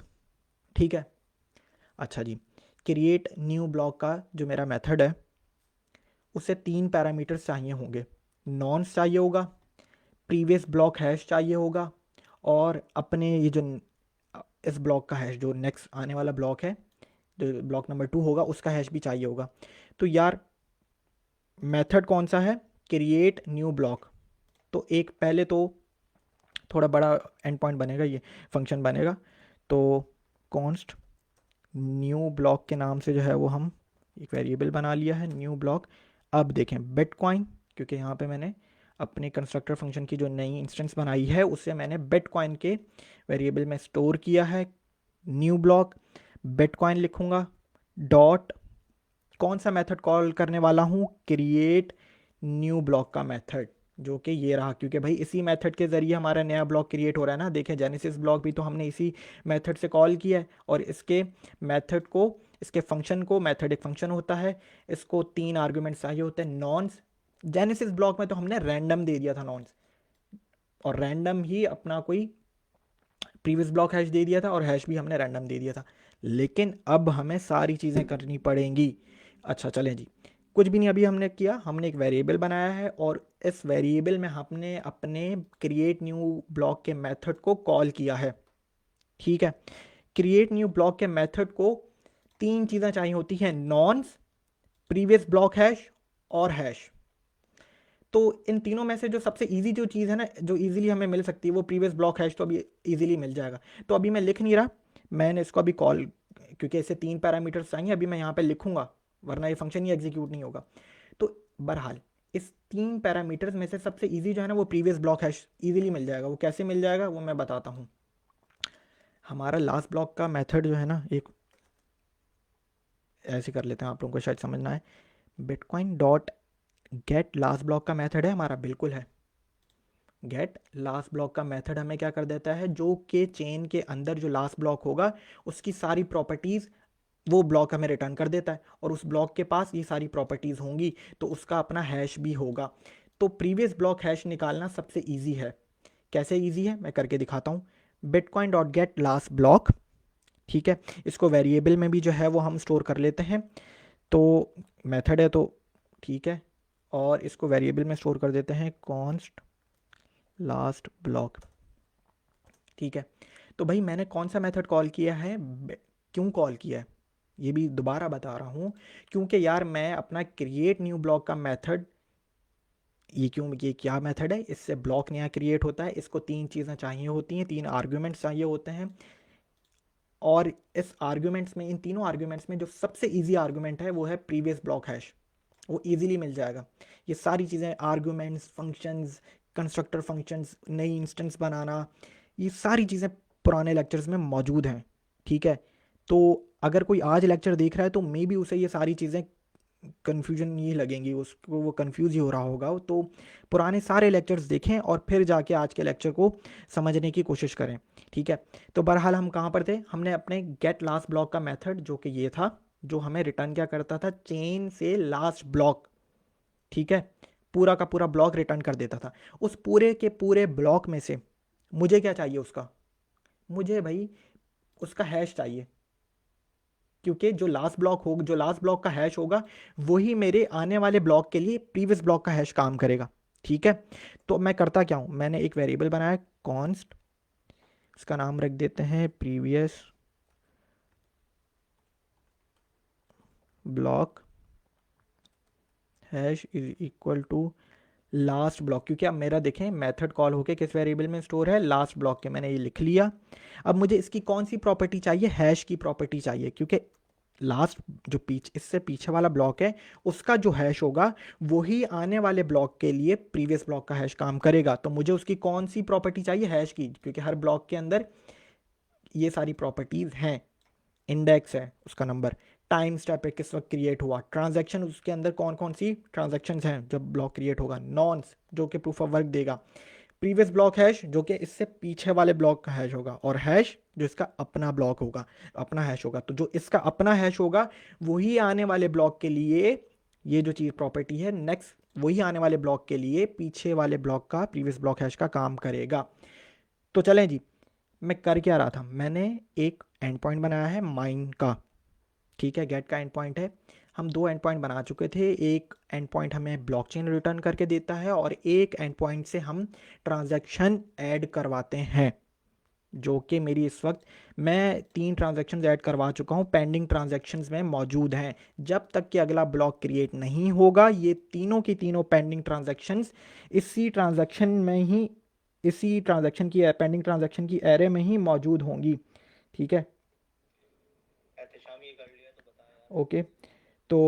Speaker 1: ठीक है। अच्छा जी, क्रिएट न्यू ब्लॉक का जो मेरा मेथड है उसे 3 पैरामीटर्स चाहिए होंगे, नॉन्स चाहिए होगा, प्रीवियस ब्लॉक हैश चाहिए होगा, और अपने ये जो इस ब्लॉक का हैश, जो नेक्स्ट आने वाला ब्लॉक है, जो ब्लॉक नंबर 2 होगा, उसका हैश भी चाहिए होगा। तो यार मेथड कौन सा है, क्रिएट न्यू ब्लॉक। तो एक पहले तो थोड़ा बड़ा एंड पॉइंट बनेगा, ये फंक्शन बनेगा, तो कॉन्स्ट न्यू ब्लॉक के नाम से जो है वो हम एक वेरिएबल बना लिया है, न्यू ब्लॉक। अब देखें बिटकॉइन, क्योंकि यहाँ पे मैंने अपने कंस्ट्रक्टर फंक्शन की जो नई इंस्टेंस बनाई है उसे मैंने बिटकॉइन के वेरिएबल में स्टोर किया है, न्यू ब्लॉक बिटकॉइन लिखूँगा, डॉट कौन सा मेथड कॉल करने वाला हूँ, क्रिएट न्यू ब्लॉक का मेथड, जो कि ये रहा, क्योंकि भाई इसी मेथड के ज़रिए हमारा नया ब्लॉक क्रिएट हो रहा है ना। देखें जेनेसिस ब्लॉक भी तो हमने इसी मेथड से कॉल किया है, और इसके मेथड को इसके फंक्शन को, मेथड एक फंक्शन होता है, इसको 3 आर्ग्यूमेंट्स चाहिए होते हैं नॉन्स। जेनेसिस ब्लॉक में तो हमने रैंडम दे दिया था नॉन्स, और रैंडम ही अपना कोई प्रीवियस ब्लॉक हैश दे दिया था, और हैश भी हमने रैंडम दे दिया था। लेकिन अब हमें सारी चीज़ें करनी पड़ेंगी। अच्छा चलें जी, कुछ भी नहीं अभी हमने किया, हमने एक वेरिएबल बनाया है और इस वेरिएबल में हमने अपने क्रिएट न्यू ब्लॉक के मेथड को कॉल किया है। ठीक है, क्रिएट न्यू ब्लॉक के मेथड को 3 चीज़ें चाहिए होती हैं, नॉन्स, प्रीवियस ब्लॉक हैश और हैश। तो इन तीनों में से जो सबसे इजी जो चीज़ है ना, जो इजीली हमें मिल सकती है, वो प्रीवियस ब्लॉक हैश तो अभी इजीली मिल जाएगा। तो अभी मैं लिख नहीं रहा, मैंने इसको अभी कॉल, क्योंकि इसे 3 पैरामीटर्स चाहिए, अभी मैं यहाँ पे लिखूंगा, वरना ये फंक्शन ही एग्जीक्यूट नहीं होगा। तो बहरहाल इस 3 पैरामीटर्स में से सबसे ईजी जो है ना, वो प्रीवियस ब्लॉक हैश ईजिली मिल जाएगा। वो कैसे मिल जाएगा वो मैं बताता हूँ। हमारा लास्ट ब्लॉक का मेथड जो है ना, एक ऐसे कर लेते हैं, आप लोगों को शायद समझना है। Bitcoin dot gate last block का मेथड है हमारा, बिल्कुल है। गेट लास्ट ब्लॉक का मेथड हमें क्या कर देता है, जो कि चेन के अंदर जो लास्ट ब्लॉक होगा उसकी सारी प्रॉपर्टीज़ वो ब्लॉक हमें रिटर्न कर देता है, और उस ब्लॉक के पास ये सारी प्रॉपर्टीज़ होंगी तो उसका अपना हैश भी होगा। तो प्रीवियस ब्लॉक हैश निकालना सबसे ईजी है। कैसे ईजी है मैं करके दिखाता हूँ। Bitcoin dot gate last block, ठीक है, इसको वेरिएबल में भी जो है वो हम स्टोर कर लेते हैं, तो मेथड है तो ठीक है, और इसको वेरिएबल में स्टोर कर देते हैं कॉन्स्ट लास्ट ब्लॉक। ठीक है, तो भाई मैंने कौन सा मेथड कॉल किया है, क्यों कॉल किया है ये भी दोबारा बता रहा हूँ। क्योंकि यार मैं अपना क्रिएट न्यू ब्लॉक का मेथड, ये क्या मेथड है, इससे ब्लॉक नया क्रिएट होता है, इसको 3 चीज़ें चाहिए होती हैं, 3 आर्ग्यूमेंट्स चाहिए होते हैं, और इस आर्ग्यूमेंट्स में, इन तीनों आर्ग्यूमेंट्स में जो सबसे ईजी आर्ग्यूमेंट है वो है प्रीवियस ब्लॉक हैश। वो इजीली मिल जाएगा। ये सारी चीज़ें, आर्ग्यूमेंट्स, फंक्शंस, कंस्ट्रक्टर फंक्शंस, नई इंस्टेंस बनाना, ये सारी चीज़ें पुराने लेक्चर्स में मौजूद हैं। ठीक है, तो अगर कोई आज लेक्चर देख रहा है तो मे बी उसे ये सारी चीज़ें कन्फ्यूजन ये लगेंगी, उसको वो कन्फ्यूज़ ही हो रहा होगा। तो पुराने सारे लेक्चर्स देखें और फिर जाके आज के लेक्चर को समझने की कोशिश करें। ठीक है, तो बहरहाल हम कहाँ पर थे, हमने अपने गेट लास्ट ब्लॉक का मेथड, जो कि ये था, जो हमें रिटर्न क्या करता था, चेन से लास्ट ब्लॉक। ठीक है, पूरा का पूरा ब्लॉक रिटर्न कर देता था। उस पूरे के पूरे ब्लॉक में से मुझे क्या चाहिए, उसका, मुझे भाई उसका हैश चाहिए, क्योंकि जो लास्ट ब्लॉक होगा, जो लास्ट ब्लॉक का हैश होगा, वही मेरे आने वाले ब्लॉक के लिए प्रीवियस ब्लॉक का हैश काम करेगा। ठीक है, तो मैं करता क्या हूँ, मैंने एक वेरिएबल बनाया कॉन्स्ट, इसका नाम रख देते हैं previous block hash is equal to last block, क्योंकि अब मेरा देखें मेथड कॉल होके किस वेरिएबल में स्टोर है, लास्ट ब्लॉक के। मैंने ये लिख लिया। अब मुझे इसकी कौन सी प्रॉपर्टी चाहिए, हैश की प्रॉपर्टी चाहिए, क्योंकि लास्ट जो इससे पीछे वाला ब्लॉक है उसका जो हैश होगा वही आने वाले ब्लॉक के लिए प्रीवियस ब्लॉक का हैश काम करेगा। तो मुझे उसकी कौन सी प्रॉपर्टी चाहिए, हैश की, क्योंकि हर ब्लॉक के अंदर ये सारी प्रॉपर्टीज हैं। इंडेक्स है उसका नंबर, टाइम स्टेप है किस वक्त क्रिएट हुआ, ट्रांजैक्शन उसके अंदर कौन कौन सी ट्रांजैक्शंस हैं जब ब्लॉक क्रिएट होगा, नॉन्स जो कि प्रूफ ऑफ वर्क देगा, प्रीवियस ब्लॉक हैश जो कि इससे पीछे वाले ब्लॉक का हैश होगा, और हैश जो इसका अपना ब्लॉक होगा, अपना हैश होगा। तो जो इसका अपना हैश होगा वही आने वाले ब्लॉक के लिए, ये जो चीज़ प्रॉपर्टी है नेक्स्ट, वही आने वाले ब्लॉक के लिए पीछे वाले ब्लॉक का प्रीवियस ब्लॉक हैश का काम करेगा। तो चलें जी, मैं कर क्या रहा था, मैंने एक एंड पॉइंट बनाया है माइन का। ठीक है, गेट का एंड पॉइंट है, हम 2 एंड पॉइंट बना चुके थे। एक एंड पॉइंट हमें ब्लॉकचेन रिटर्न करके देता है, और एक एंड पॉइंट से हम ट्रांजैक्शन ऐड करवाते हैं, जो कि मेरी इस वक्त मैं 3 ट्रांजैक्शंस ऐड करवा चुका हूं, पेंडिंग ट्रांजैक्शंस में मौजूद हैं। जब तक कि अगला ब्लॉक क्रिएट नहीं होगा, ये तीनों की तीनों पेंडिंग ट्रांजैक्शंस इसी ट्रांजैक्शन में ही, इसी ट्रांजैक्शन की, पेंडिंग ट्रांजैक्शन की एरे में ही मौजूद होंगी। ठीक है, ओके, तो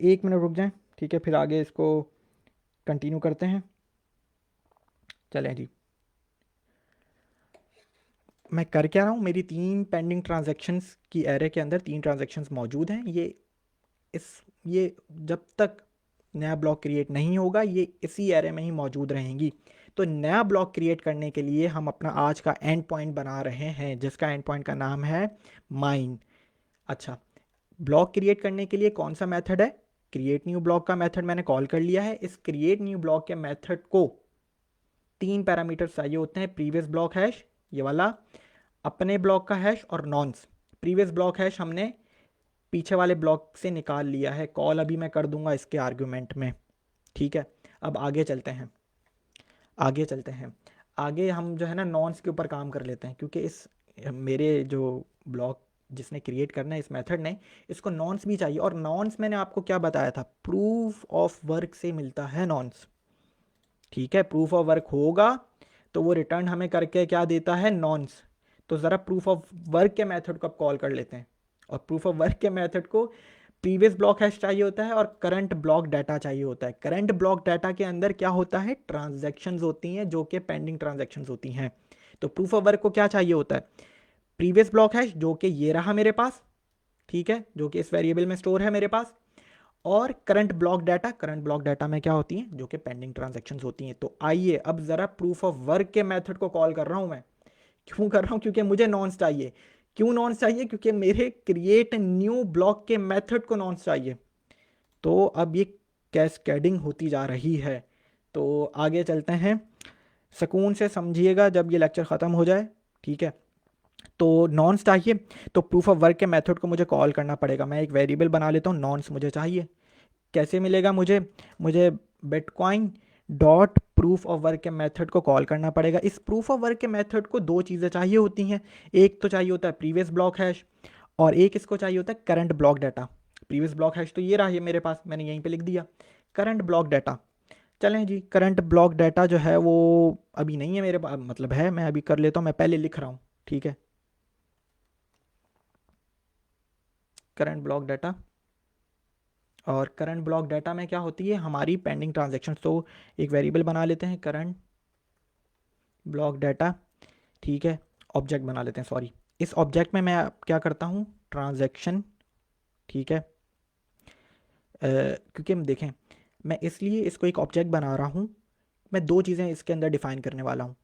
Speaker 1: 1 मिनट रुक जाएं। ठीक है, फिर आगे इसको कंटिन्यू करते हैं। चलें जी, मैं कर क्या रहा हूँ, मेरी 3 पेंडिंग ट्रांजैक्शंस की एरे के अंदर 3 ट्रांजैक्शंस मौजूद हैं। ये जब तक नया ब्लॉक क्रिएट नहीं होगा ये इसी एरे में ही मौजूद रहेंगी। तो नया ब्लॉक क्रिएट करने के लिए हम अपना आज का एंड पॉइंट बना रहे हैं, जिसका एंड पॉइंट का नाम है माइन। अच्छा, ब्लॉक क्रिएट करने के लिए कौन सा मेथड है, क्रिएट न्यू ब्लॉक का मेथड मैंने कॉल कर लिया है। इस क्रिएट न्यू ब्लॉक के मेथड को 3 पैरामीटर्स चाहिए होते हैं, प्रीवियस ब्लॉक हैश ये वाला, अपने ब्लॉक का हैश और नॉन्स। प्रीवियस ब्लॉक हैश हमने पीछे वाले ब्लॉक से निकाल लिया है, कॉल अभी मैं कर दूंगा इसके आर्ग्यूमेंट में, ठीक है। अब आगे चलते हैं, आगे हम जो है ना नॉन्स के ऊपर काम कर लेते हैं, क्योंकि इस मेरे जो ब्लॉक जिसने क्रिएट करना है इस मेथड ने, इसको नॉन्स भी चाहिए। और नॉन्स मैंने आपको क्या बताया था, प्रूफ ऑफ वर्क से मिलता है नॉन्स, ठीक है। प्रूफ ऑफ वर्क होगा तो वो रिटर्न हमें करके क्या देता है, नॉन्स। तो ज़रा प्रूफ ऑफ वर्क के मेथड को अब कॉल कर लेते हैं। और प्रूफ ऑफ वर्क के मेथड को प्रीवियस ब्लॉक हैश चाहिए होता है और करंट ब्लॉक डाटा चाहिए होता है। करंट ब्लॉक डाटा के अंदर क्या होता है, ट्रांजैक्शंस होती हैं जो कि पेंडिंग ट्रांजैक्शंस होती हैं। तो प्रूफ ऑफ वर्क को क्या चाहिए होता है, प्रीवियस ब्लॉक हैश जो कि ये रहा मेरे पास, ठीक है, जो कि इस वेरिएबल में स्टोर है मेरे पास, और करंट ब्लॉक डाटा में क्या होती हैं, जो कि पेंडिंग ट्रांजैक्शंस होती हैं। तो आइए अब जरा प्रूफ ऑफ वर्क के मेथड को कॉल कर रहा हूं मैं। क्यों कर रहा हूं, क्योंकि मुझे नॉन्स चाहिए। क्यों नॉन्स चाहिए, क्योंकि मेरे क्रिएट न्यू ब्लॉक के मेथड को नॉन्स चाहिए। तो अब ये कैस्केडिंग होती जा रही है। तो आगे चलते हैं, सुकून से समझिएगा जब ये लेक्चर ख़त्म हो जाए, ठीक है। तो नॉन्स चाहिए, तो प्रूफ ऑफ वर्क के मेथड को मुझे कॉल करना पड़ेगा। मैं एक वेरिएबल बना लेता हूँ, नॉन्स मुझे चाहिए। कैसे मिलेगा मुझे, bitcoin dot proof of work के मेथड को कॉल करना पड़ेगा। इस प्रूफ ऑफ वर्क के मेथड को दो चीज़ें चाहिए होती हैं, एक तो चाहिए होता है प्रीवियस ब्लॉक हैश और एक इसको चाहिए होता है current block data. Previous block hash तो ये रहा, ये मेरे पास, मैंने यहीं पे लिख दिया। करंट ब्लॉक डाटा, चलें जी, करंट ब्लॉक डाटा जो है वो अभी नहीं है मेरे पास, मतलब है, मैं अभी कर लेता हूँ, मैं पहले लिख रहा हूँ, ठीक है। करंट ब्लॉक डाटा, और करंट ब्लॉक डाटा में क्या होती है, हमारी पेंडिंग ट्रांजैक्शन। तो एक वेरिएबल बना लेते हैं करंट ब्लॉक डाटा, ठीक है, ऑब्जेक्ट बना लेते हैं, सॉरी। इस ऑब्जेक्ट में मैं क्या करता हूँ, ट्रांजैक्शन, ठीक है। क्योंकि देखें, मैं इसलिए इसको एक ऑब्जेक्ट बना रहा हूँ, मैं दो चीज़ें इसके अंदर डिफाइन करने वाला हूँ।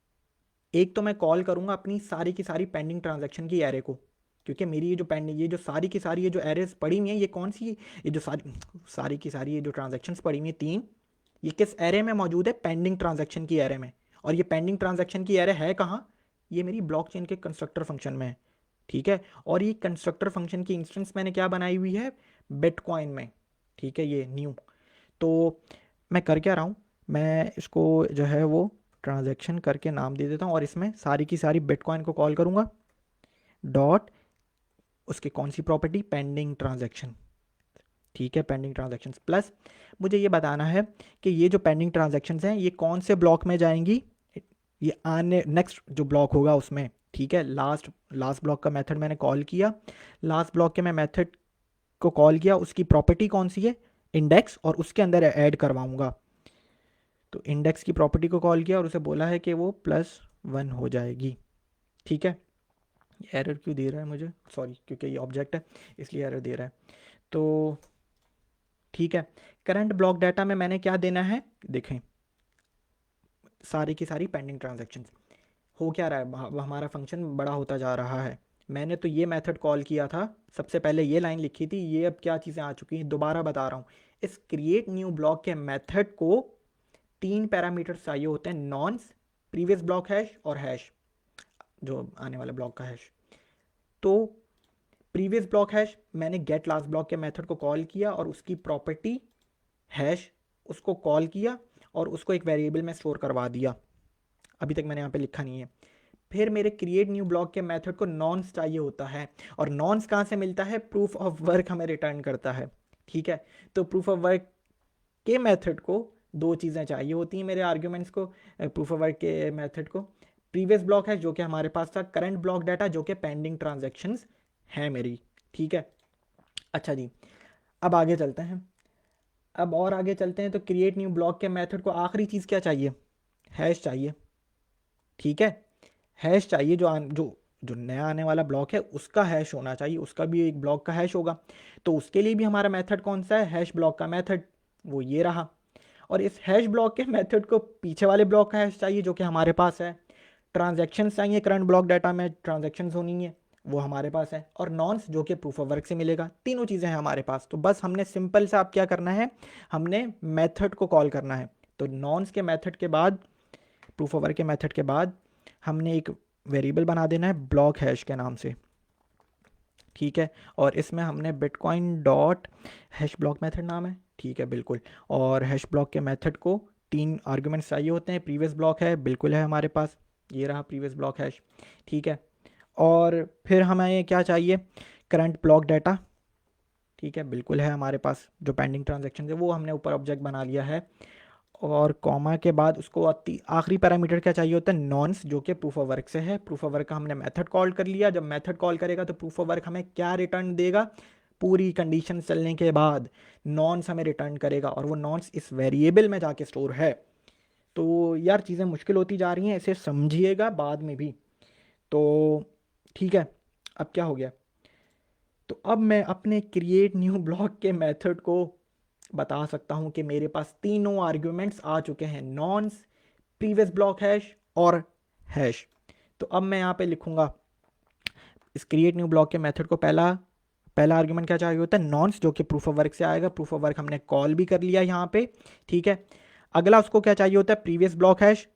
Speaker 1: एक तो मैं कॉल करूँगा अपनी सारी की सारी पेंडिंग ट्रांजैक्शन की एरे को, क्योंकि मेरी ये जो पेंडिंग, ये जो सारी की सारी ये जो एरेज पड़ी हुई हैं, ये कौन सी, ये जो सारी की सारी ये जो ट्रांजैक्शंस पड़ी हुई हैं तीन, ये किस एरे में मौजूद है, पेंडिंग ट्रांजैक्शन की एरे में। और ये पेंडिंग ट्रांजैक्शन की एरे है कहाँ, ये मेरी ब्लॉकचेन के कंस्ट्रक्टर फंक्शन में है, ठीक है। और ये कंस्ट्रक्टर फंक्शन की इंस्टेंस मैंने क्या बनाई हुई है, बिटकॉइन में, ठीक है, ये न्यू। तो मैं कर क्या रहा हूँ, मैं इसको जो है वो ट्रांजैक्शन करके नाम दे देता हूँ और इसमें सारी की सारी बिटकॉइन को कॉल करूँगा, डॉट उसकी कौन सी प्रॉपर्टी, पेंडिंग ट्रांजैक्शन, ठीक है, पेंडिंग ट्रांजैक्शंस प्लस मुझे ये बताना है कि ये जो पेंडिंग ट्रांजैक्शंस हैं ये कौन से ब्लॉक में जाएंगी, ये आने नेक्स्ट जो ब्लॉक होगा उसमें, ठीक है। लास्ट ब्लॉक का मेथड मैंने कॉल किया, लास्ट ब्लॉक के मैं मेथड को कॉल किया, उसकी प्रॉपर्टी कौन सी है, इंडेक्स, और उसके अंदर ऐड करवाऊंगा। तो इंडेक्स की प्रॉपर्टी को कॉल किया और उसे बोला है कि वो +1 हो जाएगी, ठीक है। एरर क्यों दे रहा है मुझे, सॉरी, क्योंकि ये ऑब्जेक्ट है इसलिए एरर दे रहा है। तो ठीक है, करंट ब्लॉक डाटा में मैंने क्या देना है, देखें, सारी की सारी पेंडिंग ट्रांजैक्शंस। हो क्या रहा है, हमारा फंक्शन बड़ा होता जा रहा है। मैंने तो ये मेथड कॉल किया था, सबसे पहले ये लाइन लिखी थी, ये अब क्या चीज़ें आ चुकी हैं, दोबारा बता रहा हूँ। इस क्रिएट न्यू ब्लॉक के मेथड को 3 पैरामीटर्स चाहिए होते हैं, नॉन्स, प्रीवियस ब्लॉक हैश और हैश, जो आने वाले ब्लॉक का हैश। तो प्रीवियस ब्लॉक हैश मैंने गेट लास्ट ब्लॉक के मेथड को कॉल किया और उसकी प्रॉपर्टी हैश उसको कॉल किया और उसको एक वेरिएबल में स्टोर करवा दिया, अभी तक मैंने यहाँ पे लिखा नहीं है। फिर मेरे क्रिएट न्यू ब्लॉक के मेथड को नॉन्स चाहिए होता है, और नॉन्स कहाँ से मिलता है, प्रूफ ऑफ वर्क हमें रिटर्न करता है, ठीक है। तो प्रूफ ऑफ वर्क के मेथड को दो चीज़ें चाहिए होती हैं मेरे आर्ग्यूमेंट्स को, प्रूफ ऑफ वर्क के मेथड को, प्रीवियस ब्लॉक है जो कि हमारे पास था, करंट ब्लॉक डाटा जो कि पेंडिंग ट्रांजैक्शंस है मेरी, ठीक है। अच्छा जी, अब आगे चलते हैं, अब और आगे चलते हैं। तो क्रिएट न्यू ब्लॉक के मेथड को आखिरी चीज़ क्या चाहिए, हैश चाहिए, ठीक है। हैश चाहिए, जो नया आने वाला ब्लॉक है उसका हैश होना चाहिए, उसका भी एक ब्लॉक का हैश होगा। तो उसके लिए भी हमारा मेथड कौन सा है, हैश ब्लॉक का मेथड, वो ये रहा। और इस हैश ब्लॉक के मेथड को पीछे वाले ब्लॉक का हैश चाहिए जो कि हमारे पास है। ट्रांजैक्शन चाहिए, करंट ब्लॉक डाटा में ट्रांजैक्शंस होनी है, वो हमारे पास है, और नॉन्स जो कि प्रूफ ऑफ वर्क से मिलेगा। तीनों चीज़ें हैं हमारे पास। तो बस हमने सिंपल सा आप क्या करना है, हमने मेथड को कॉल करना है। तो नॉन्स के मेथड के बाद, प्रूफ ऑफ वर्क के मेथड के बाद हमने एक वेरिएबल बना देना है ब्लॉक हैश के नाम से, ठीक है। और इसमें हमने bitcoin dot hash block method नाम है, ठीक है बिल्कुल। और हैश ब्लॉक के मेथड को 3 आर्गुमेंट्स चाहिए होते हैं। प्रीवियस ब्लॉक है, बिल्कुल है हमारे पास, ये रहा प्रीवियस ब्लॉक हैश, ठीक है। और फिर हमें क्या चाहिए, करंट ब्लॉक डाटा, ठीक है बिल्कुल है हमारे पास। जो पेंडिंग ट्रांजेक्शन है वो हमने ऊपर ऑब्जेक्ट बना लिया है। और कॉमा के बाद उसको आखिरी पैरामीटर क्या चाहिए होता है, नॉन्स, जो कि प्रूफ ऑफ वर्क से है। प्रूफ ऑफ वर्क का हमने मेथड कॉल कर लिया। जब मेथड कॉल करेगा तो प्रूफ ऑफ वर्क हमें क्या रिटर्न देगा, पूरी कंडीशन चलने के बाद नॉन्स हमें रिटर्न करेगा, और वो नॉन्स इस वेरिएबल में जाके स्टोर है। तो यार चीज़ें मुश्किल होती जा रही हैं, इसे समझिएगा बाद में भी। तो ठीक है, अब क्या हो गया, तो अब मैं अपने क्रिएट न्यू ब्लॉक के मेथड को बता सकता हूं कि मेरे पास तीनों आर्ग्यूमेंट्स आ चुके हैं, नॉन्स, प्रीवियस ब्लॉक हैश और हैश। तो अब मैं यहाँ पे लिखूंगा इस क्रिएट न्यू ब्लॉक के मेथड को पहला पहला आर्ग्यूमेंट क्या चाहिए होता है, नॉन्स, जो कि प्रूफ ऑफ वर्क से आएगा। प्रूफ ऑफ वर्क हमने कॉल भी कर लिया यहाँ पे, ठीक है। अगला उसको क्या चाहिए होता है, प्रीवियस ब्लॉक हैश।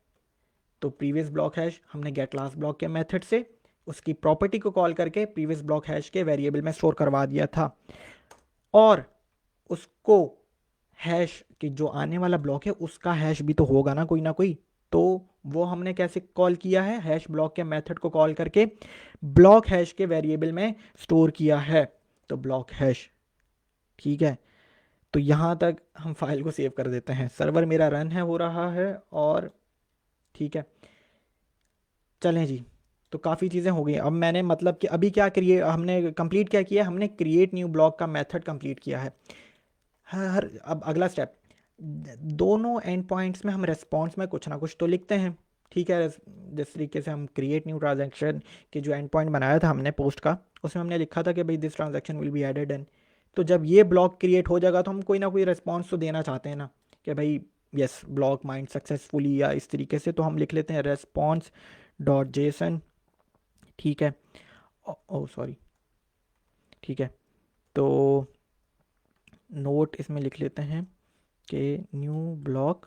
Speaker 1: तो प्रीवियस ब्लॉक हैश हमने गेट लास्ट ब्लॉक के मेथड से उसकी प्रॉपर्टी को कॉल करके प्रीवियस ब्लॉक हैश के वेरिएबल में स्टोर करवा दिया था। और उसको हैश कि जो आने वाला ब्लॉक है उसका हैश भी तो होगा ना कोई ना कोई, तो वो हमने कैसे कॉल किया है, हैश ब्लॉक के मेथड को कॉल करके ब्लॉक हैश के वेरिएबल में स्टोर किया है। तो ब्लॉक हैश, ठीक है। तो यहाँ तक हम फाइल को सेव कर देते हैं, सर्वर मेरा रन है, हो रहा है, और ठीक है चलें जी। तो काफ़ी चीज़ें हो गई। अब मैंने मतलब कि अभी क्या क्रिएट हमने कंप्लीट क्या किया, हमने क्रिएट न्यू ब्लॉक का मेथड कंप्लीट किया है। हर अब अगला स्टेप, दोनों एंड पॉइंट्स में हम रेस्पॉन्स में कुछ ना कुछ तो लिखते हैं, ठीक है। जिस तरीके से हम क्रिएट न्यू ट्रांजैक्शन के जो एंड पॉइंट बनाया था हमने पोस्ट का, उसमें हमने लिखा था कि भाई this transaction will be added and. तो जब ये ब्लॉक क्रिएट हो जाएगा तो हम कोई ना कोई रेस्पॉन्स तो देना चाहते हैं ना, कि भाई यस ब्लॉक माइंड सक्सेसफुली, या इस तरीके से। तो हम लिख लेते हैं रेस्पॉन्स डॉट जेसन, ठीक है। ओ सॉरी, ठीक है। तो नोट इसमें लिख लेते हैं कि न्यू ब्लॉक,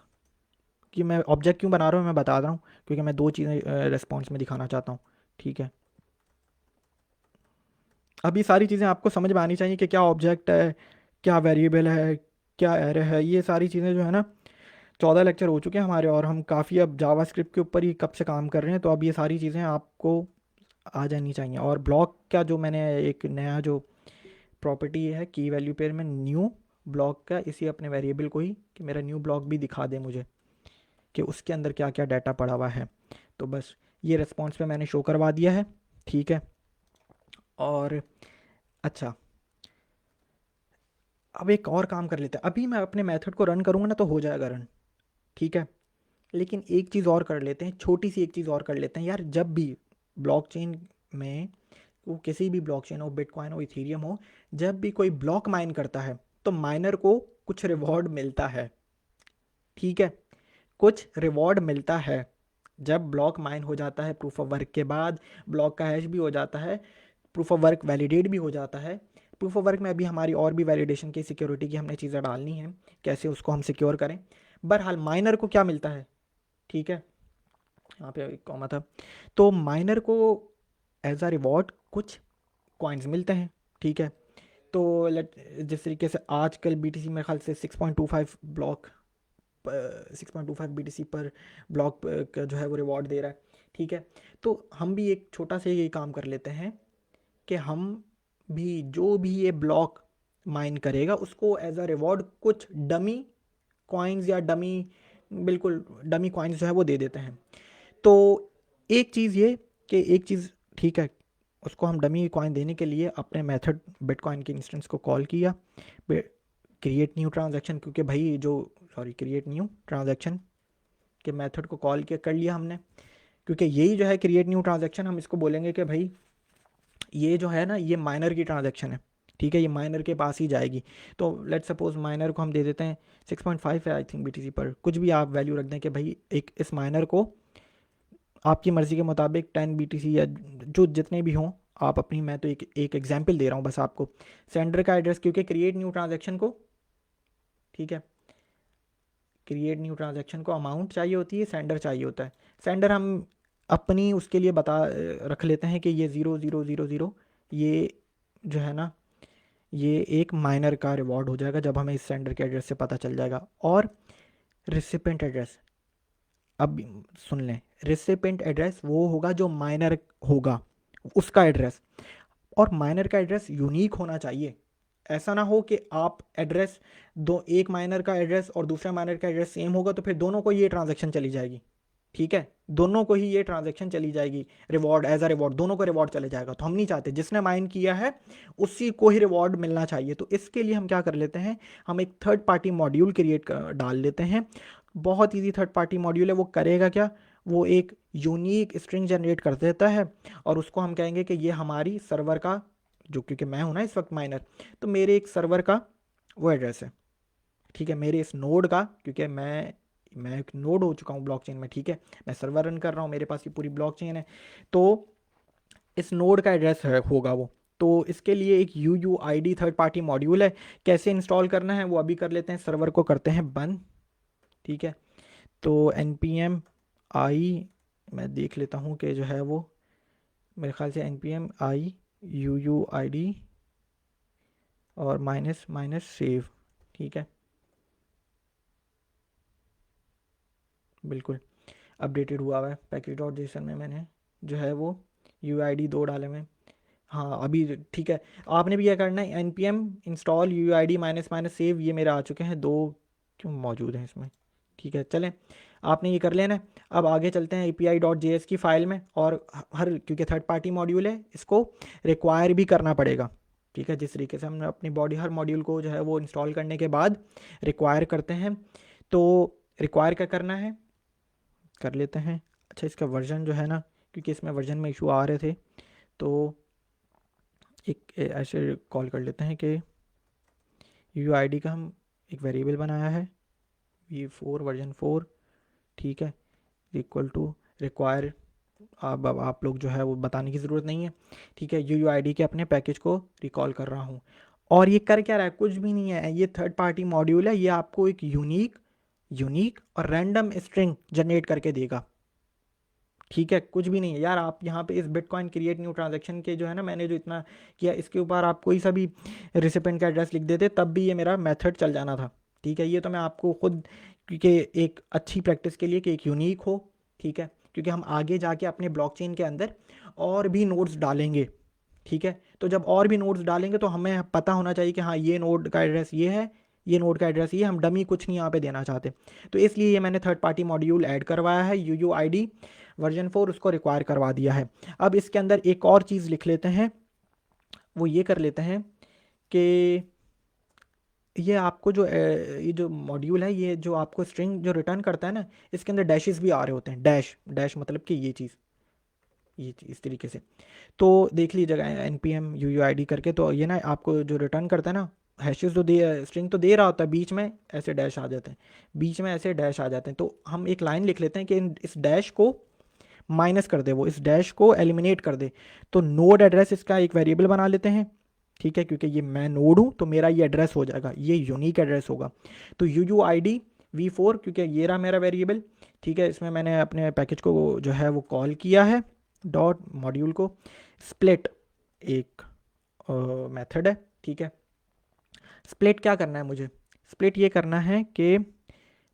Speaker 1: कि मैं ऑब्जेक्ट क्यों बना रहा हूँ मैं बता रहा हूँ, क्योंकि मैं दो चीज़ें रेस्पॉन्स में दिखाना चाहता हूँ, ठीक है। अब ये सारी चीज़ें आपको समझ में आनी चाहिए कि क्या ऑब्जेक्ट है, क्या वेरिएबल है, क्या एरे है। ये सारी चीज़ें जो है ना, 14 लेक्चर हो चुके हैं हमारे, और हम काफ़ी अब जावास्क्रिप्ट के ऊपर ही कब से काम कर रहे हैं। तो अब ये सारी चीज़ें आपको आ जानी चाहिए। और ब्लॉक का जो मैंने एक नया जो प्रॉपर्टी है की वैल्यू पेयर में, न्यू ब्लॉक का, इसी अपने वेरिएबल को ही कि मेरा न्यू ब्लॉक भी दिखा दे मुझे कि उसके अंदर क्या क्या डाटा पड़ा हुआ है। तो बस ये रिस्पॉन्स पे मैंने शो करवा दिया है, ठीक है। और अच्छा, अब एक और काम कर लेते हैं। अभी मैं अपने मेथड को रन करूँगा ना तो हो जाएगा रन, ठीक है। लेकिन एक चीज़ और कर लेते हैं, छोटी सी एक चीज़ और कर लेते हैं यार। जब भी ब्लॉकचेन में, वो किसी भी ब्लॉकचेन हो, बिटकॉइन हो, इथेरियम हो, जब भी कोई ब्लॉक माइन करता है तो माइनर को कुछ रिवॉर्ड मिलता है, ठीक है। कुछ रिवॉर्ड मिलता है जब ब्लॉक माइन हो जाता है। प्रूफ ऑफ वर्क के बाद ब्लॉक का हैश भी हो जाता है, प्रूफ ऑफ वर्क वैलिडेट भी हो जाता है। प्रूफ ऑफ वर्क में अभी हमारी और भी वैलिडेशन की, सिक्योरिटी की हमने चीज़ें डालनी है, कैसे उसको हम सिक्योर करें। बहरहाल माइनर को क्या मिलता है, ठीक है, यहाँ पे एक कॉमा था। तो माइनर को एज अ रिवॉर्ड कुछ कॉइन्स मिलते हैं, ठीक है। तो लेट, जिस तरीके से आजकल बीटीसी मेरे ख्याल से 6.25 ब्लॉक 6.25 बीटीसी पर ब्लॉक का जो है वो रिवॉर्ड दे रहा है, ठीक है। तो हम भी एक छोटा सा ये काम कर लेते हैं कि हम भी जो भी ये ब्लॉक माइन करेगा उसको एज अ रिवॉर्ड कुछ डमी कॉइन्स या डमी, बिल्कुल डमी कॉइन्स जो है वो दे देते हैं। तो एक चीज़ ये कि एक चीज़, ठीक है, उसको हम डमी कॉइन देने के लिए अपने मेथड बिटकॉइन के इंस्टेंस को कॉल किया, क्रिएट न्यू ट्रांजैक्शन, क्योंकि भाई जो सॉरी क्रिएट न्यू ट्रांजैक्शन के मेथड को कॉल किया कर लिया हमने, क्योंकि यही जो है क्रिएट न्यू ट्रांजैक्शन, हम इसको बोलेंगे कि भाई ये जो है ना ये माइनर की ट्रांजैक्शन है, ठीक है, ये माइनर के पास ही जाएगी। तो लेट सपोज माइनर को हम दे देते हैं 6.5 है आई थिंक बीटीसी पर, कुछ भी आप वैल्यू रख दें कि भाई एक इस माइनर को आपकी मर्ज़ी के मुताबिक 10 बीटीसी या जो जितने भी हों आप अपनी, मैं तो एक एग्जाम्पल दे रहा हूँ बस आपको। सेंडर का एड्रेस, क्योंकि क्रिएट न्यू ट्रांजैक्शन को, ठीक है, क्रिएट न्यू ट्रांजैक्शन को अमाउंट चाहिए होती है, सेंडर चाहिए होता है। सेंडर हम अपनी उसके लिए बता रख लेते हैं कि ये 0000, ये जो है ना, ये एक माइनर का रिवॉर्ड हो जाएगा जब हमें इस सेंडर के एड्रेस से पता चल जाएगा। और रिसिपेंट एड्रेस, अब सुन लें, रिसिपेंट एड्रेस वो होगा जो माइनर होगा, उसका एड्रेस। और माइनर का एड्रेस यूनिक होना चाहिए। ऐसा ना हो कि आप एड्रेस दो, एक माइनर का एड्रेस और दूसरा माइनर का एड्रेस सेम होगा तो फिर दोनों को ये ट्रांजैक्शन चली जाएगी, ठीक है, दोनों को ही ये ट्रांजैक्शन चली जाएगी, रिवॉर्ड एज अ रिवॉर्ड दोनों को रिवॉर्ड चले जाएगा। तो हम नहीं चाहते, जिसने माइन किया है उसी को ही रिवॉर्ड मिलना चाहिए। तो इसके लिए हम क्या कर लेते हैं, हम एक थर्ड पार्टी मॉड्यूल क्रिएट डाल लेते हैं। बहुत ईजी थर्ड पार्टी मॉड्यूल है। वो करेगा क्या, वो एक यूनिक स्ट्रिंग जनरेट कर देता है और उसको हम कहेंगे कि ये हमारी सर्वर का, जो क्योंकि मैं हूं ना इस वक्त माइनर, तो मेरे एक सर्वर का वो एड्रेस है, ठीक है, मेरे इस नोड का, क्योंकि मैं एक नोड हो चुका हूँ ब्लॉकचेन में, ठीक है, मैं सर्वर रन कर रहा हूँ, मेरे पास ये पूरी ब्लॉकचेन है, तो इस नोड का एड्रेस है होगा वो। तो इसके लिए एक UUID थर्ड पार्टी मॉड्यूल है। कैसे इंस्टॉल करना है वो अभी कर लेते हैं, सर्वर को करते हैं बंद, ठीक है। तो npm i, मैं देख लेता हूँ कि जो है वो, मेरे ख्याल से npm i UUID और माइनस माइनस सेव, ठीक है, बिल्कुल अपडेटेड हुआ हुआ है। पैकेज डॉट जेसन में मैंने जो है वो UUID 2 डाले में, हाँ अभी ठीक है। आपने भी क्या करना है, npm install UUID minus minus save, ये मेरे आ चुके हैं दो, क्यों मौजूद हैं इसमें, ठीक है, चलें, आपने ये कर लेना है। अब आगे चलते हैं API.js की फ़ाइल में, और हर, क्योंकि थर्ड पार्टी मॉड्यूल है, इसको रिक्वायर भी करना पड़ेगा, ठीक है, जिस तरीके से हमने अपनी बॉडी हर मॉड्यूल को जो है वो इंस्टॉल करने के बाद रिक्वायर करते हैं। तो रिक्वायर क्या करना है, कर लेते हैं। अच्छा, इसका वर्जन जो है ना, क्योंकि इसमें वर्जन में इशू आ रहे थे, तो एक ऐसे कॉल कर लेते हैं कि UUID का हम एक वेरिएबल बनाया है v4 वर्जन 4, ठीक है, इक्वल टू रिक्वायर। अब आप लोग जो है वो बताने की ज़रूरत नहीं है, ठीक है, UUID के अपने पैकेज को रिकॉल कर रहा हूँ। और ये कर क्या रहा है, कुछ भी नहीं है, ये थर्ड पार्टी मॉड्यूल है, ये आपको एक यूनिक और रैंडम स्ट्रिंग जनरेट करके देगा, ठीक है, कुछ भी नहीं है यार। आप यहाँ पे इस बिटकॉइन क्रिएट न्यू ट्रांजैक्शन के जो है ना, मैंने जो इतना किया, इसके ऊपर आप कोई सा भी रिसिपेंट का एड्रेस लिख देते तब भी ये मेरा मेथड चल जाना था, ठीक है। ये तो मैं आपको खुद, क्योंकि एक अच्छी प्रैक्टिस के लिए कि एक यूनिक हो, ठीक है, क्योंकि हम आगे जाके अपने ब्लॉकचेन के अंदर और भी नोड्स डालेंगे, ठीक है, तो जब और भी नोड्स डालेंगे तो हमें पता होना चाहिए कि हाँ ये नोड का एड्रेस ये है, ये नोड का एड्रेस ये, हम डमी कुछ नहीं यहाँ पे देना चाहते। तो इसलिए ये मैंने थर्ड पार्टी मॉड्यूल ऐड करवाया है, UUID वर्जन 4 उसको रिक्वायर करवा दिया है। अब इसके अंदर एक और चीज़ लिख लेते हैं, वो ये कर लेते हैं कि ये आपको जो ये जो मॉड्यूल है, ये जो आपको स्ट्रिंग जो रिटर्न करता है ना, इसके अंदर डैशेस भी आ रहे होते हैं, डैश डैश मतलब कि ये चीज़, इस तरीके से। तो देख लीजिएगा npm UUID करके, तो ये ना आपको जो रिटर्न करता है ना, हैशेस तो दे, स्ट्रिंग तो दे रहा होता है, बीच में ऐसे डैश आ जाते हैं, बीच में ऐसे डैश आ जाते हैं। तो हम एक लाइन लिख लेते हैं कि इस डैश को माइनस कर दे, वो इस डैश को एलिमिनेट कर दे। तो नोड एड्रेस इसका एक वेरिएबल बना लेते हैं, ठीक है, क्योंकि ये मैं नोड हूँ तो मेरा ये एड्रेस हो जाएगा, ये यूनिक एड्रेस होगा। तो UUID v4, क्योंकि ये रहा मेरा वेरिएबल, ठीक है, इसमें मैंने अपने पैकेज को जो है वो कॉल किया है, डॉट मॉड्यूल को। स्प्लिट एक मेथड है, ठीक है। स्प्लिट क्या करना है मुझे, स्प्लिट ये करना है कि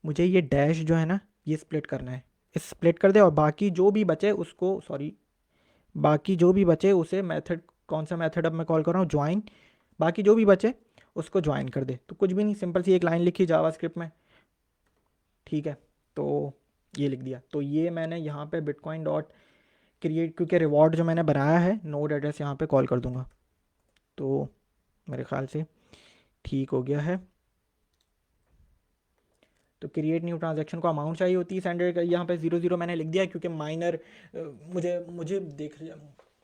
Speaker 1: मुझे ये डैश जो है ना, ये स्प्लिट करना है, इस स्प्लिट कर दे, और बाकी जो भी बचे उसको, सॉरी, बाकी जो भी बचे उसे मेथड, कौन सा मेथड अब मैं कॉल कर रहा हूँ, ज्वाइन, बाकी जो भी बचे उसको ज्वाइन कर दे। तो कुछ भी नहीं, सिंपल सी एक लाइन लिखी जावास्क्रिप्ट में, ठीक है, तो ये लिख दिया। तो ये मैंने यहाँ पे बिटकॉइन डॉट क्रिएट, क्योंकि रिवॉर्ड जो मैंने बनाया है, नोड एड्रेस यहाँ पे कॉल कर दूंगा, तो मेरे ख्याल से ठीक हो गया है। तो क्रिएट न्यू ट्रांजैक्शन को अमाउंट चाहिए होती है, सेंडर का यहाँ पे 00 मैंने लिख दिया, क्योंकि माइनर मुझे मुझे देख,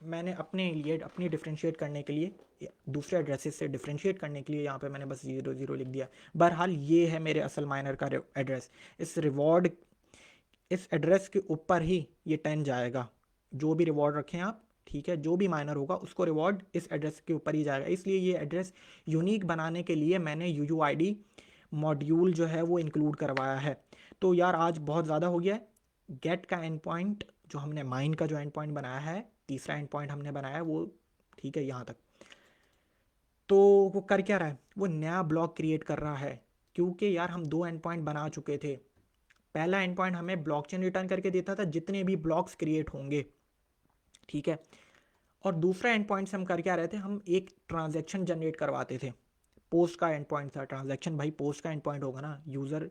Speaker 1: मैंने अपने लिए, अपनी डिफ्रेंशिएट करने के लिए, दूसरे एड्रेसेस से डिफ्रेंशिएट करने के लिए यहाँ पे मैंने बस 00 लिख दिया। बहरहाल ये है मेरे असल माइनर का एड्रेस, इस एड्रेस के ऊपर ही ये 10 जाएगा, जो भी रिवॉर्ड रखें आप ठीक है, जो भी माइनर होगा उसको रिवॉर्ड इस एड्रेस के ऊपर ही जाएगा। इसलिए ये एड्रेस यूनिक बनाने के लिए मैंने UUID मॉड्यूल जो है वो इंक्लूड करवाया है। तो यार आज बहुत ज़्यादा हो गया है। गेट का एंड पॉइंट जो हमने माइन का जो एंड पॉइंट बनाया है, तीसरा एंड पॉइंट हमने बनाया है वो ठीक है यहाँ तक। तो वो कर क्या रहा है, वो नया ब्लॉक क्रिएट कर रहा है, क्योंकि यार हम 2 एंड पॉइंट बना चुके थे। पहला एंड पॉइंट हमें ब्लॉकचेन रिटर्न करके देता था जितने भी ब्लॉक्स क्रिएट होंगे, ठीक है। और दूसरा एंड पॉइंट से हम कर क्या रहे थे, हम एक ट्रांजैक्शन जनरेट करवाते थे। पोस्ट का एंड पॉइंट था ट्रांजैक्शन, भाई पोस्ट का एंड पॉइंट होगा ना। यूज़र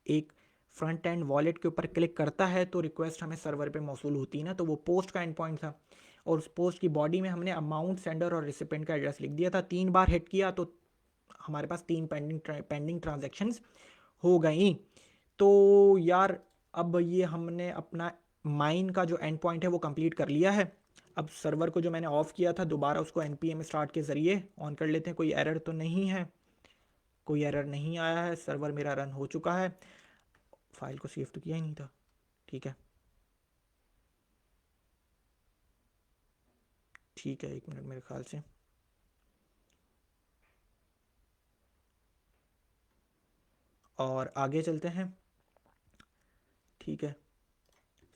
Speaker 1: एक फ्रंट एंड वॉलेट के ऊपर क्लिक करता है तो रिक्वेस्ट हमें सर्वर पे मौसूल होती है ना, तो वो पोस्ट का एंड पॉइंट था। और उस पोस्ट की बॉडी में हमने अमाउंट, सेंडर और रिसिपेंट का एड्रेस लिख दिया था। 3 बार हिट किया तो हमारे पास 3 पेंडिंग ट्रांजेक्शन्स हो गई। तो यार अब ये हमने अपना माइन का जो एंड पॉइंट है वो कंप्लीट कर लिया है। अब सर्वर को जो मैंने ऑफ किया था दोबारा उसको npm स्टार्ट के ज़रिए ऑन कर लेते हैं। कोई एरर तो नहीं है, कोई एरर नहीं आया है, सर्वर मेरा रन हो चुका है। फाइल को सेव तो किया ही नहीं था, ठीक है ठीक है, 1 मिनट मेरे ख्याल से। और आगे चलते हैं, ठीक है।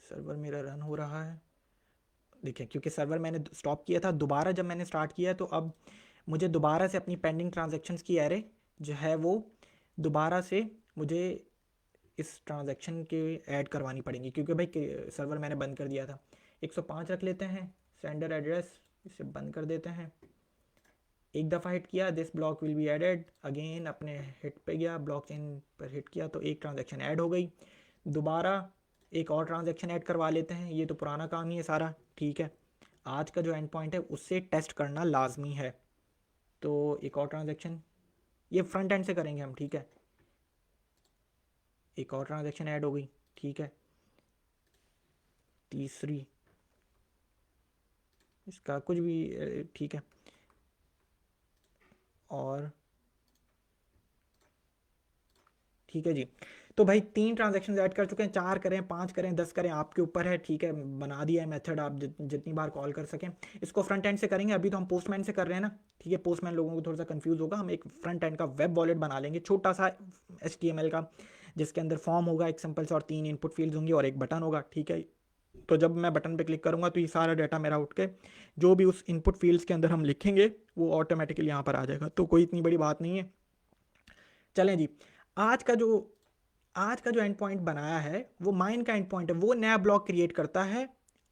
Speaker 1: सर्वर मेरा रन हो रहा है, देखिए क्योंकि सर्वर मैंने स्टॉप किया था, दोबारा जब मैंने स्टार्ट किया तो अब मुझे दोबारा से अपनी पेंडिंग ट्रांजैक्शंस की एरे जो है वो दोबारा से मुझे इस ट्रांजैक्शन के ऐड करवानी पड़ेंगी, क्योंकि भाई सर्वर मैंने बंद कर दिया था। 105 रख लेते हैं सेंडर एड्रेस, इसे बंद कर देते हैं। एक दफ़ा हिट किया, this block will be added, again अपने हिट पे गया, ब्लॉकचेन पर हिट किया तो एक ट्रांजैक्शन ऐड हो गई। दोबारा एक और ट्रांजैक्शन ऐड करवा लेते हैं, ये तो पुराना काम ही है सारा, ठीक है। आज का जो एंड पॉइंट है उससे टेस्ट करना लाजमी है। तो एक और ट्रांजैक्शन, ये फ्रंट एंड से करेंगे हम, ठीक है। एक और ट्रांजैक्शन ऐड हो गई, ठीक है। तीसरी, इसका कुछ भी ठीक है। और ठीक है जी। तो भाई 3 ट्रांजैक्शन ऐड कर चुके हैं, 4 करें, 5 करें, 10 करें, आपके ऊपर है, ठीक है। बना दिया है मेथड, आप जितनी बार कॉल कर सकें। इसको फ्रंट एंड से करेंगे, अभी तो हम पोस्टमैन से कर रहे हैं ना, ठीक है। पोस्टमैन लोगों को थोड़ा सा कंफ्यूज होगा, हम एक फ्रंट एंड का वेब वॉलेट बना लेंगे छोटा सा HTML का, जिसके अंदर फॉर्म होगा एक सिंपल सा और 3 इनपुट फील्ड्स होंगी और एक बटन होगा, ठीक है। तो जब मैं बटन पे क्लिक करूंगा तो ये सारा डाटा मेरा उठ के जो भी उस इनपुट फील्ड्स के अंदर हम लिखेंगे वो ऑटोमेटिकली यहाँ पर आ जाएगा। तो कोई इतनी बड़ी बात नहीं है। चलें जी, आज का जो आज का जो एंड पॉइंट बनाया है वो माइन का एंड पॉइंट है, वो नया ब्लॉक क्रिएट करता है।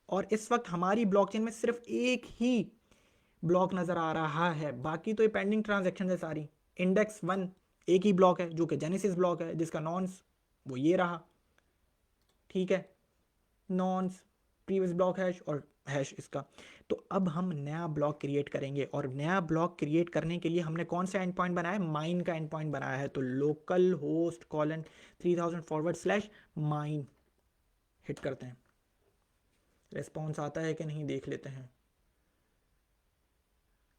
Speaker 1: और इस वक्त हमारी ब्लॉकचेन में सिर्फ एक ही ब्लॉक नजर आ रहा है, बाकी तो ये पेंडिंग ट्रांजैक्शन है सारी। इंडेक्स 1 एक ही ब्लॉक है जो कि जेनेसिस ब्लॉक है, जिसका नॉन्स वो ये रहा, ठीक है। नॉन्स प्रीवियस ब्लॉक हैश और हैश इसका। तो अब हम नया ब्लॉक क्रिएट करेंगे, और नया ब्लॉक क्रिएट करने के लिए हमने कौन सा एंड पॉइंट बनाया है, माइन का एंड पॉइंट बनाया है। तो लोकल होस्ट कॉलन 3000/माइन हिट करते हैं, रिस्पॉन्स आता है कि नहीं देख लेते हैं।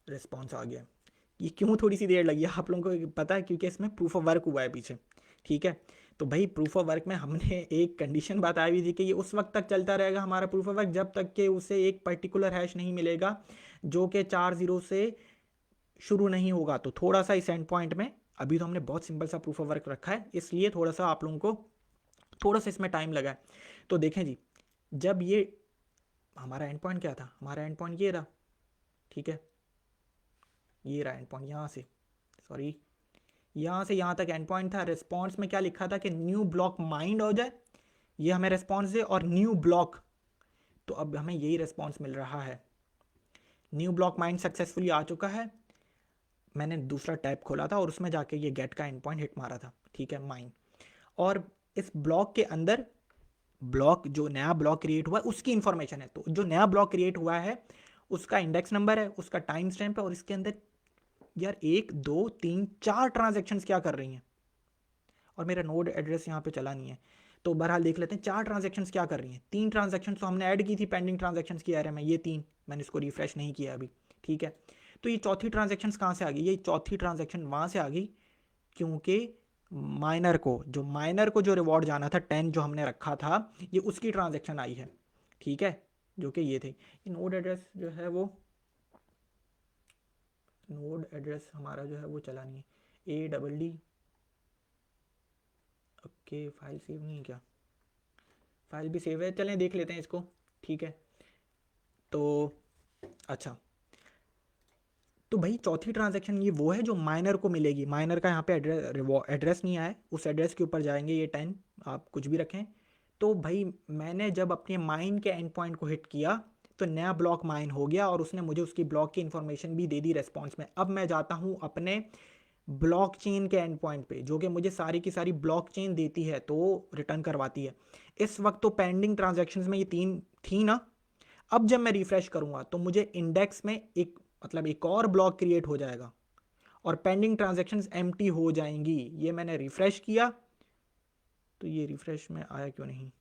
Speaker 1: रिस्पॉन्स आ गया। ये क्यों थोड़ी सी देर लगी है आप लोगों को पता है, क्योंकि इसमें प्रूफ ऑफ वर्क हुआ है पीछे, ठीक है। तो भाई प्रूफ ऑफ वर्क में हमने एक कंडीशन बताई हुई थी कि ये उस वक्त तक चलता रहेगा हमारा प्रूफ ऑफ वर्क जब तक कि उसे एक पर्टिकुलर हैश नहीं मिलेगा जो कि 4 0 से शुरू नहीं होगा। तो थोड़ा सा इस एंड पॉइंट में अभी तो हमने बहुत सिंपल सा प्रूफ ऑफ वर्क रखा है, इसलिए थोड़ा सा आप लोगों को थोड़ा सा इसमें टाइम लगा है। तो देखें जी, जब ये हमारा एंड पॉइंट क्या था, हमारा एंड पॉइंट ये रहा, ठीक है। ये रहा एंड पॉइंट, यहाँ से सॉरी यहाँ से यहाँ तक एंड पॉइंट था। रिस्पॉन्स में क्या लिखा था कि न्यू ब्लॉक माइंड हो जाए, ये हमें रिस्पॉन्स दे, और न्यू ब्लॉक। तो अब हमें यही रिस्पॉन्स मिल रहा है, न्यू ब्लॉक माइंड सक्सेसफुली आ चुका है। मैंने दूसरा टैब खोला था और उसमें जाके ये गेट का एंड पॉइंट हिट मारा था, ठीक है, माइंड। और इस ब्लॉक के अंदर ब्लॉक जो नया ब्लॉक क्रिएट हुआ है उसकी इंफॉर्मेशन है। तो जो नया ब्लॉक क्रिएट हुआ है उसका इंडेक्स नंबर है, उसका टाइम स्टैम्प है, और इसके अंदर यार 1 2 3 4 ट्रांजेक्शन्स क्या कर रही हैं, और मेरा नोड एड्रेस यहाँ पे चला नहीं है। तो बहरहाल देख लेते हैं 4 ट्रांजेक्शन्स क्या कर रही हैं। 3 ट्रांजेक्शन्स तो हमने ऐड की थी पेंडिंग ट्रांजेक्शन्स की एरे में, ये 3 मैंने इसको रिफ्रेश नहीं किया अभी, ठीक है। तो ये चौथी ट्रांजेक्शन्स कहाँ से आ गई, ये चौथी ट्रांजेक्शन वहाँ से आ गई क्योंकि माइनर को जो रिवॉर्ड जाना था 10 जो हमने रखा था, ये उसकी ट्रांजेक्शन आई है, ठीक है। जो कि ये थे। ये नोड एड्रेस जो है वो, नोड एड्रेस हमारा जो है वो चला नहीं है, ADD, ओके फाइल सेव नहीं है क्या, फाइल भी सेव है, चलें देख लेते हैं इसको, ठीक है। तो अच्छा, तो भाई चौथी ट्रांजैक्शन ये वो है जो माइनर को मिलेगी, माइनर का यहाँ पे एड्रेस नहीं आया, उस एड्रेस के ऊपर जाएंगे, ये 10 आप कुछ भी रखें। तो भाई मैंने जब अपने माइन के एंड पॉइंट को हिट किया तो नया ब्लॉक माइन हो गया और उसने मुझे उसकी ब्लॉक की इन्फॉर्मेशन भी दे दी रेस्पॉन्स में। अब मैं जाता हूँ अपने ब्लॉक चेन के एंड पॉइंट पे जो कि मुझे सारी की सारी ब्लॉक चेन देती है, तो रिटर्न करवाती है। इस वक्त तो पेंडिंग ट्रांजेक्शन में ये 3 थी ना। अब जब मैं रिफ्रेश करूंगा तो मुझे इंडेक्स में एक मतलब एक और ब्लॉक क्रिएट हो जाएगा और पेंडिंग ट्रांजैक्शंस एम्प्टी हो जाएंगी। ये मैंने रिफ्रेश किया तो ये रिफ्रेश में आया क्यों नहीं,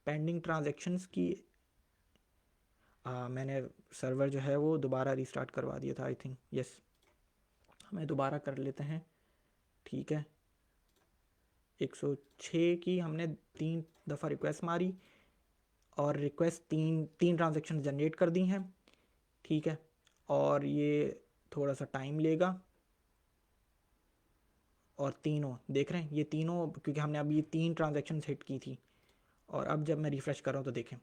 Speaker 1: पेंडिंग ट्रांजैक्शंस की मैंने सर्वर जो है वो दोबारा रिस्टार्ट करवा दिया था आई थिंक, यस हमें दोबारा कर लेते हैं, ठीक है। 106 की हमने 3 दफ़ा रिक्वेस्ट मारी और रिक्वेस्ट तीन ट्रांजैक्शन जनरेट कर दी हैं, ठीक है। और ये थोड़ा सा टाइम लेगा और तीनों देख रहे हैं, ये तीनों क्योंकि हमने अभी 3 ट्रांजैक्शन हिट की थी। और अब जब मैं रिफ़्रेश कर रहा हूँ तो देखें,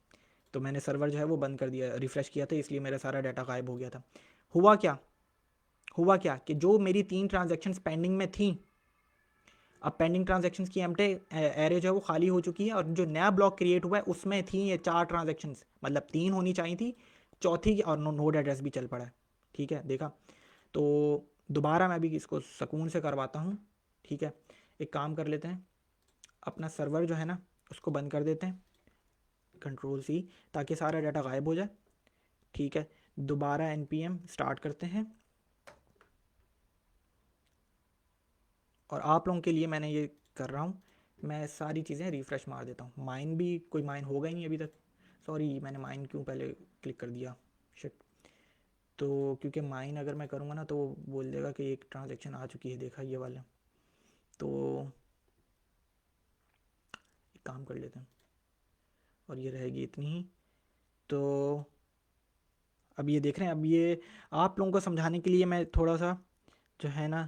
Speaker 1: तो मैंने सर्वर जो है वो बंद कर दिया, रिफ़्रेश किया था इसलिए मेरा सारा डाटा गायब हो गया था। हुआ क्या कि जो मेरी 3 ट्रांजैक्शंस पेंडिंग में थी, अब पेंडिंग ट्रांजैक्शंस की एम्प्टी एरे जो है वो खाली हो चुकी है और जो नया ब्लॉक क्रिएट हुआ है उसमें थी ये 4 ट्रांजैक्शंस, मतलब 3 होनी चाहिए थी, चौथी और नोड एड्रेस भी चल पड़ा है, ठीक है देखा। तो दोबारा मैं भी इसको सुकून से करवाता हूँ, ठीक है। एक काम कर लेते हैं, अपना सर्वर जो है ना उसको बंद कर देते हैं, Ctrl+C, ताकि सारा डाटा गायब हो जाए, ठीक है। दोबारा npm स्टार्ट करते हैं और आप लोगों के लिए मैंने ये कर रहा हूँ, मैं सारी चीज़ें रिफ़्रेश मार देता हूँ। माइन भी कोई माइन होगा ही नहीं अभी तक, सॉरी मैंने माइन क्यों पहले क्लिक कर दिया, शिट। तो क्योंकि माइन अगर मैं करूँगा ना तो वो बोल देगा कि एक ट्रांजैक्शन आ चुकी है, देखा ये वाला। तो एक काम कर लेते हैं और ये रहेगी इतनी ही। तो अब ये देख रहे हैं, अब ये आप लोगों को समझाने के लिए मैं थोड़ा सा जो है ना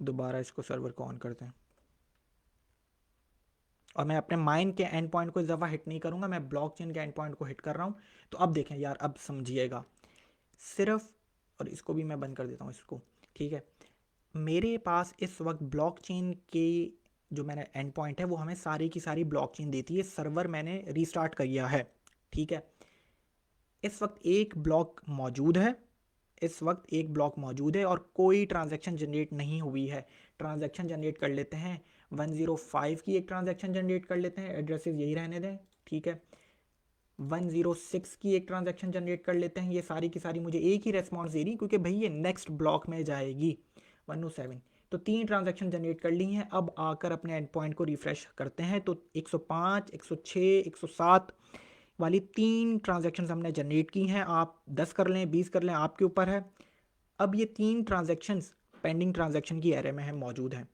Speaker 1: दोबारा इसको सर्वर को ऑन करते हैं और मैं अपने माइन के एंड पॉइंट को इस दफ़ा हिट नहीं करूँगा, मैं ब्लॉक चेन के एंड पॉइंट को हिट कर रहा हूँ। तो अब देखें यार, अब समझिएगा सिर्फ, और इसको भी मैं बंद कर देता हूँ इसको, ठीक है। मेरे पास इस वक्त ब्लॉक चेन के जो मैंने एंड पॉइंट है वो हमें सारी की सारी ब्लॉक चेन देती है, सर्वर मैंने रीस्टार्ट किया है, ठीक है। इस वक्त एक ब्लॉक मौजूद है, इस वक्त एक ब्लॉक मौजूद है और कोई ट्रांजैक्शन जनरेट नहीं हुई है। ट्रांजैक्शन जनरेट कर लेते हैं, 105 की एक ट्रांजैक्शन जनरेट कर लेते हैं, एड्रेसेस यही रहने दें, ठीक है। 106 की एक ट्रांजैक्शन जनरेट कर लेते हैं, ये सारी की सारी मुझे एक ही रेस्पॉन्स दे रही क्योंकि भाई ये नेक्स्ट ब्लॉक में जाएगी। 107, तो 3 ट्रांजैक्शन जनरेट कर ली हैं। अब आकर अपने एंड पॉइंट को रिफ्रेश करते हैं तो 105, 106, 107 वाली 3 ट्रांजैक्शन हमने जनरेट की हैं। आप 10 कर लें, 20 कर लें, आपके ऊपर है। अब ये 3 ट्रांजैक्शंस पेंडिंग ट्रांजैक्शन की एरे में है, मौजूद हैं।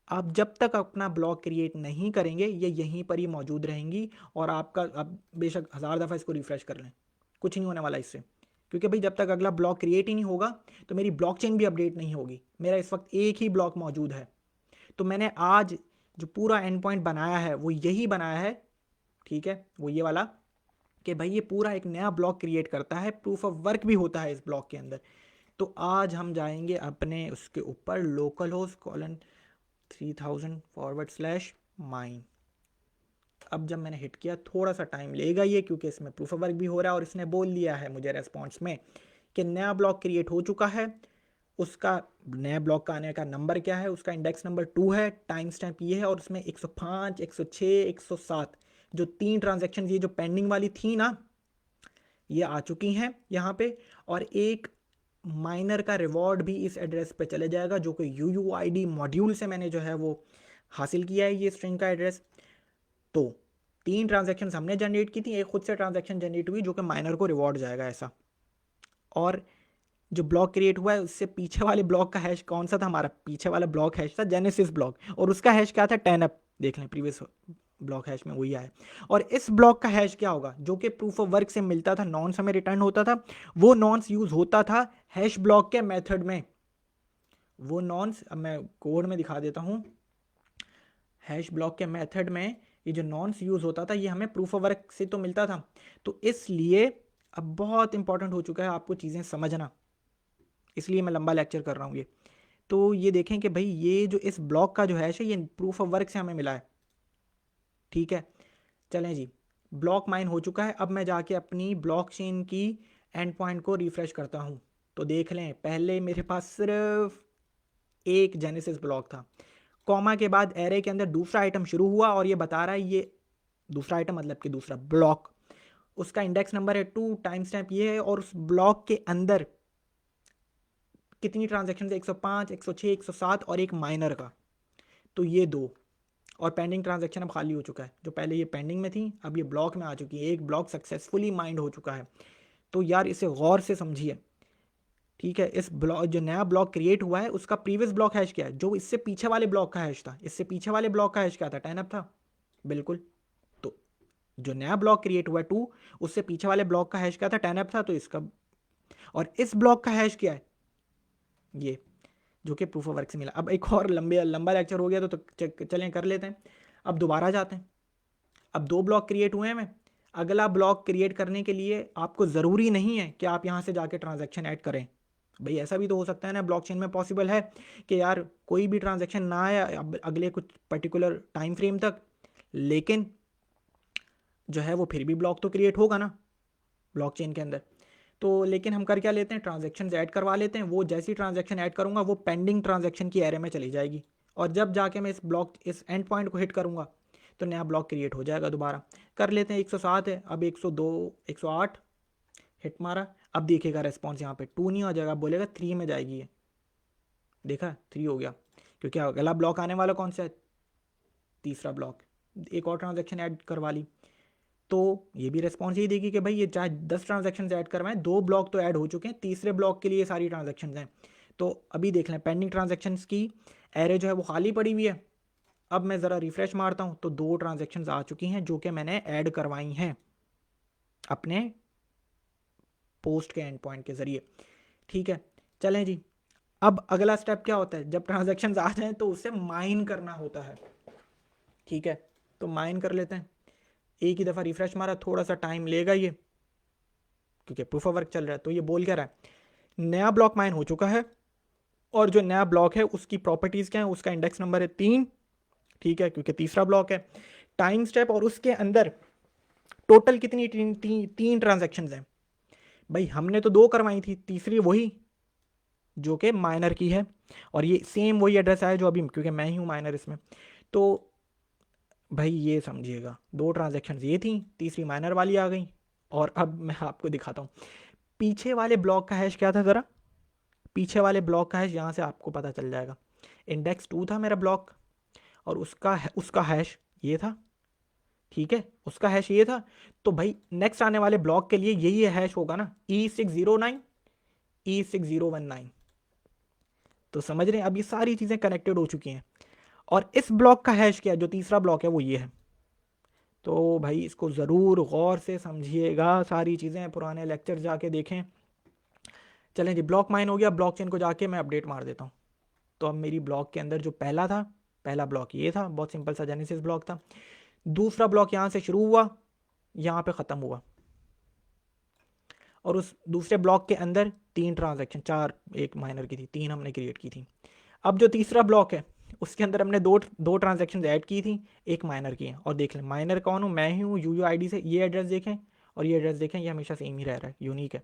Speaker 1: आप जब तक अपना ब्लॉक क्रिएट नहीं करेंगे ये यहीं पर ही मौजूद रहेंगी और आपका, अब बेशक 1000 दफ़ा इसको रिफ्रेश कर लें, कुछ नहीं होने वाला इससे, क्योंकि भाई जब तक अगला ब्लॉक क्रिएट ही नहीं होगा तो मेरी ब्लॉकचेन भी अपडेट नहीं होगी। मेरा इस वक्त एक ही ब्लॉक मौजूद है, तो मैंने आज जो पूरा एंड पॉइंट बनाया है वो यही बनाया है, ठीक है, वो ये वाला, कि भाई ये पूरा एक नया ब्लॉक क्रिएट करता है, प्रूफ ऑफ वर्क भी होता है इस ब्लॉक के अंदर। तो आज हम जाएंगे अपने उसके ऊपर लोकल होस्ट कॉलन 3000/माइन। अब जब मैंने हिट किया थोड़ा सा टाइम लेगा ये, क्योंकि इसमें प्रूफ ऑफ वर्क भी हो रहा है और इसने बोल दिया है मुझे रेस्पॉन्स में कि नया ब्लॉक क्रिएट हो चुका है। उसका नया ब्लॉक का आने का नंबर क्या है, उसका इंडेक्स नंबर 2 है, टाइम स्टैम्प ये है और उसमें 105, 106, 107 जो 3 ट्रांजेक्शन ये जो पेंडिंग वाली थी ना ये आ चुकी हैं यहाँ पे। और एक माइनर का रिवॉर्ड भी इस एड्रेस पे चले जाएगा जो कि UUID मॉड्यूल से मैंने जो है वो हासिल किया है, ये स्ट्रिंग का एड्रेस। तो 3 ट्रांजेक्शन हमने जनरेट की थी, एक खुद से ट्रांजेक्शन जनरेट हुई जो कि माइनर को रिवॉर्ड जाएगा ऐसा। और जो ब्लॉक क्रिएट हुआ है उससे पीछे वाले ब्लॉक का हैश कौन सा था, हमारा पीछे वाला ब्लॉक हैश था जेनेसिस ब्लॉक, और उसका हैश क्या था 10up, देख लें प्रीवियस ब्लॉक हैश में वही आया। और इस ब्लॉक का हैश क्या होगा, जो कि प्रूफ ऑफ वर्क से मिलता था, नॉन्स हमें रिटर्न होता था, वो नॉन्स यूज होता था हैश ब्लॉक के मेथड में। वो नॉन्स अब मैं कोड में दिखा देता हूँ। हैश ब्लॉक के मेथड में ये जो नॉन्स यूज होता था, ये हमें प्रूफ ऑफ वर्क से तो मिलता था। तो इसलिए अब बहुत इंपॉर्टेंट हो चुका है आपको चीज़ें समझना, इसलिए मैं लंबा लेक्चर कर रहा हूँ ये। तो ये देखें कि भाई ये जो इस ब्लॉक का जो हैश है, ये प्रूफ ऑफ वर्क से हमें मिला है। ठीक है, चलें जी, ब्लॉक माइन हो चुका है। अब मैं जाके अपनी ब्लॉकचेन की एंड पॉइंट को रिफ्रेश करता हूँ। तो देख लें, पहले मेरे पास सिर्फ एक जेनेसिस ब्लॉक था, कॉमा के बाद एरे के अंदर दूसरा आइटम शुरू हुआ और ये बता रहा है, ये दूसरा आइटम मतलब कि दूसरा ब्लॉक, उसका इंडेक्स नंबर है 2, टाइम स्टैम्प ये है, और उस ब्लॉक के अंदर कितनी ट्रांजेक्शन है, 105, 106, 107 और एक माइनर का। तो ये दो, और पेंडिंग ट्रांजैक्शन अब खाली हो चुका है। जो पहले ये पेंडिंग में थी, अब ये ब्लॉक में आ चुकी है। एक ब्लॉक सक्सेसफुली माइंड हो चुका है। तो यार इसे गौर से समझिए। ठीक है, इस ब्लॉक, जो नया ब्लॉक क्रिएट हुआ है, उसका प्रीवियस ब्लॉक हैश क्या है, जो इससे पीछे वाले ब्लॉक का हैश था। इससे पीछे वाले ब्लॉक का हैश क्या था, 10 था, बिल्कुल। तो जो नया ब्लॉक क्रिएट हुआ है 2, उससे पीछे वाले ब्लॉक का हैश क्या था, 10 था। तो इसका, और इस ब्लॉक का हैश क्या है, ये, जो कि प्रूफ ऑफ वर्क से मिला। अब एक और लंबा लेक्चर हो गया, तो चलें कर लेते हैं। अब दोबारा जाते हैं। अब 2 ब्लॉक क्रिएट हुए हैं में, अगला ब्लॉक क्रिएट करने के लिए आपको ज़रूरी नहीं है कि आप यहाँ से जाके ट्रांजैक्शन ऐड करें। भाई ऐसा भी तो हो सकता है ना, ब्लॉकचेन में पॉसिबल है कि यार कोई भी ट्रांजैक्शन ना आए अगले कुछ पर्टिकुलर टाइम फ्रेम तक, लेकिन जो है वो फिर भी ब्लॉक तो क्रिएट होगा ना ब्लॉकचेन के अंदर। तो लेकिन हम कर क्या लेते हैं, ट्रांजैक्शन ऐड करवा लेते हैं। वो जैसी ट्रांजैक्शन ऐड करूँगा, वो पेंडिंग ट्रांजैक्शन की एरे में चली जाएगी, और जब जाके मैं इस एंड पॉइंट को हिट करूँगा, तो नया ब्लॉक क्रिएट हो जाएगा। दोबारा कर लेते हैं। 107 है, अब 102, 108 हिट मारा। अब देखिएगा रेस्पॉन्स यहाँ पे 2 नहीं हो जाएगा, बोलेगा 3 में जाएगी ये। देखा, 3 हो गया, क्योंकि अगला ब्लॉक आने वाला कौन सा है, तीसरा ब्लॉक। एक और ट्रांजैक्शन ऐड करवा ली, तो ये भी रेस्पॉन्स यही देगी कि भाई ये चाहे 10 ट्रांजैक्शन ऐड करवाएं, 2 ब्लॉक तो ऐड हो चुके हैं, तीसरे ब्लॉक के लिए सारी ट्रांजैक्शन हैं। तो अभी देख लें, पेंडिंग ट्रांजैक्शन की एरे जो है वो खाली पड़ी हुई है। अब मैं ज़रा रिफ्रेश मारता हूँ, तो 2 ट्रांजैक्शन आ चुकी हैं जो कि मैंने ऐड करवाई हैं अपने पोस्ट के एंड पॉइंट के ज़रिए। ठीक है, चलें जी। अब अगला स्टेप क्या होता है, जब ट्रांजैक्शन आ जाएं तो उसे माइन करना होता है। ठीक है, तो माइन कर लेते हैं। एक ही दफ़ा रिफ्रेश मारा, थोड़ा सा टाइम लेगा ये, क्योंकि प्रूफ ऑफ वर्क चल रहा है। तो ये बोल क्या रहा है, नया ब्लॉक माइन हो चुका है, और जो नया ब्लॉक है उसकी प्रॉपर्टीज़ क्या है, उसका इंडेक्स नंबर है 3। ठीक है, क्योंकि तीसरा ब्लॉक है। टाइम स्टेप, और उसके अंदर टोटल कितनी, तीन ट्रांजेक्शन हैं। भाई हमने तो 2 करवाई थी, तीसरी वही जो कि माइनर की है, और ये सेम वही एड्रेस आया जो अभी, क्योंकि मैं ही हूँ माइनर इसमें। तो भाई ये समझिएगा, 2 ट्रांजेक्शन ये थी, तीसरी माइनर वाली आ गई। और अब मैं आपको दिखाता हूँ पीछे वाले ब्लॉक का हैश क्या था। ज़रा पीछे वाले ब्लॉक का हैश यहाँ से आपको पता चल जाएगा। इंडेक्स 2 था मेरा ब्लॉक, और उसका हैश ये था। ठीक है, उसका हैश ये था। तो भाई नेक्स्ट आने वाले ब्लॉक के लिए यही हैश होगा ना, E609, E6019। तो समझ रहे हैं, अब ये सारी चीज़ें कनेक्टेड हो चुकी हैं। और इस ब्लॉक का हैश क्या है, जो तीसरा ब्लॉक है वो ये है। तो भाई इसको ज़रूर गौर से समझिएगा, सारी चीज़ें पुराने लेक्चर जाके देखें। चलें जी, ब्लॉक माइन हो गया। ब्लॉकचेन को जाके मैं अपडेट मार देता हूँ। तो अब मेरी ब्लॉक के अंदर जो पहला ब्लॉक ये था, बहुत सिंपल सा जेनेसिस ब्लॉक था। दूसरा ब्लॉक यहाँ से शुरू हुआ, यहाँ पे ख़त्म हुआ, और उस दूसरे ब्लॉक के अंदर 3 ट्रांजैक्शन, 4 एक माइनर की थी, 3 हमने क्रिएट की थी। अब जो तीसरा ब्लॉक है, उसके अंदर हमने दो ट्रांजैक्शन ऐड की थी, एक माइनर की है। और देख लें माइनर कौन हूँ, मैं ही हूँ, UUID से। ये एड्रेस देखें और ये एड्रेस देखें, ये हमेशा सेम ही रह रहा है, यूनिक है।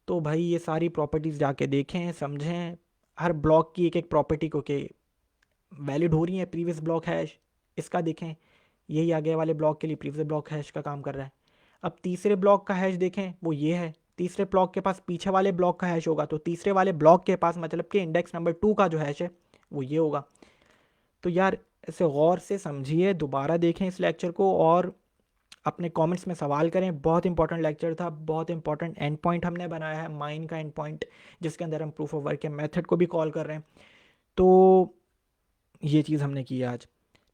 Speaker 1: तो भाई ये सारी प्रॉपर्टीज़ जाके देखें, समझें, हर ब्लॉक की एक एक प्रॉपर्टी को के वैलिड हो रही है। प्रीवियस ब्लॉक हैश इसका देखें, यही आगे वाले ब्लॉक के लिए प्रीवियस ब्लॉक हैश का काम कर रहा है। अब तीसरे ब्लॉक का हैश देखें, वो ये है। तीसरे ब्लॉक के पास पीछे वाले ब्लॉक का हैश होगा, तो तीसरे वाले ब्लॉक के पास मतलब कि इंडेक्स नंबर 2 का जो हैश है वो ये होगा। तो यार इसे गौर से समझिए, दोबारा देखें इस लेक्चर को, और अपने कमेंट्स में सवाल करें। बहुत इंपॉर्टेंट लेक्चर था, बहुत इंपॉर्टेंट एंड पॉइंट हमने बनाया है, माइन का एंड पॉइंट, जिसके अंदर हम प्रूफ ऑफ वर्क के मेथड को भी कॉल कर रहे हैं। तो ये चीज़ हमने की है आज।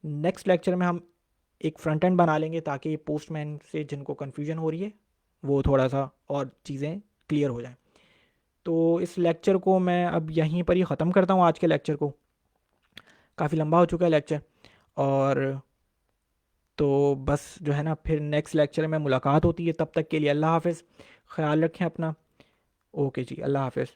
Speaker 1: नेक्स्ट लेक्चर में हम एक फ्रंट एंड बना लेंगे ताकि पोस्टमैन से जिनको कन्फ्यूजन हो रही है वो थोड़ा सा और चीज़ें क्लियर हो जाएं। तो इस लेक्चर को मैं अब यहीं पर ही ख़त्म करता हूँ, आज के लेक्चर को। काफ़ी लंबा हो चुका है लेक्चर। और तो बस जो है ना, फिर नेक्स्ट लेक्चर में मुलाकात होती है। तब तक के लिए अल्लाह हाफ़िज़, ख्याल रखें अपना। ओके जी, अल्लाह हाफ़िज़।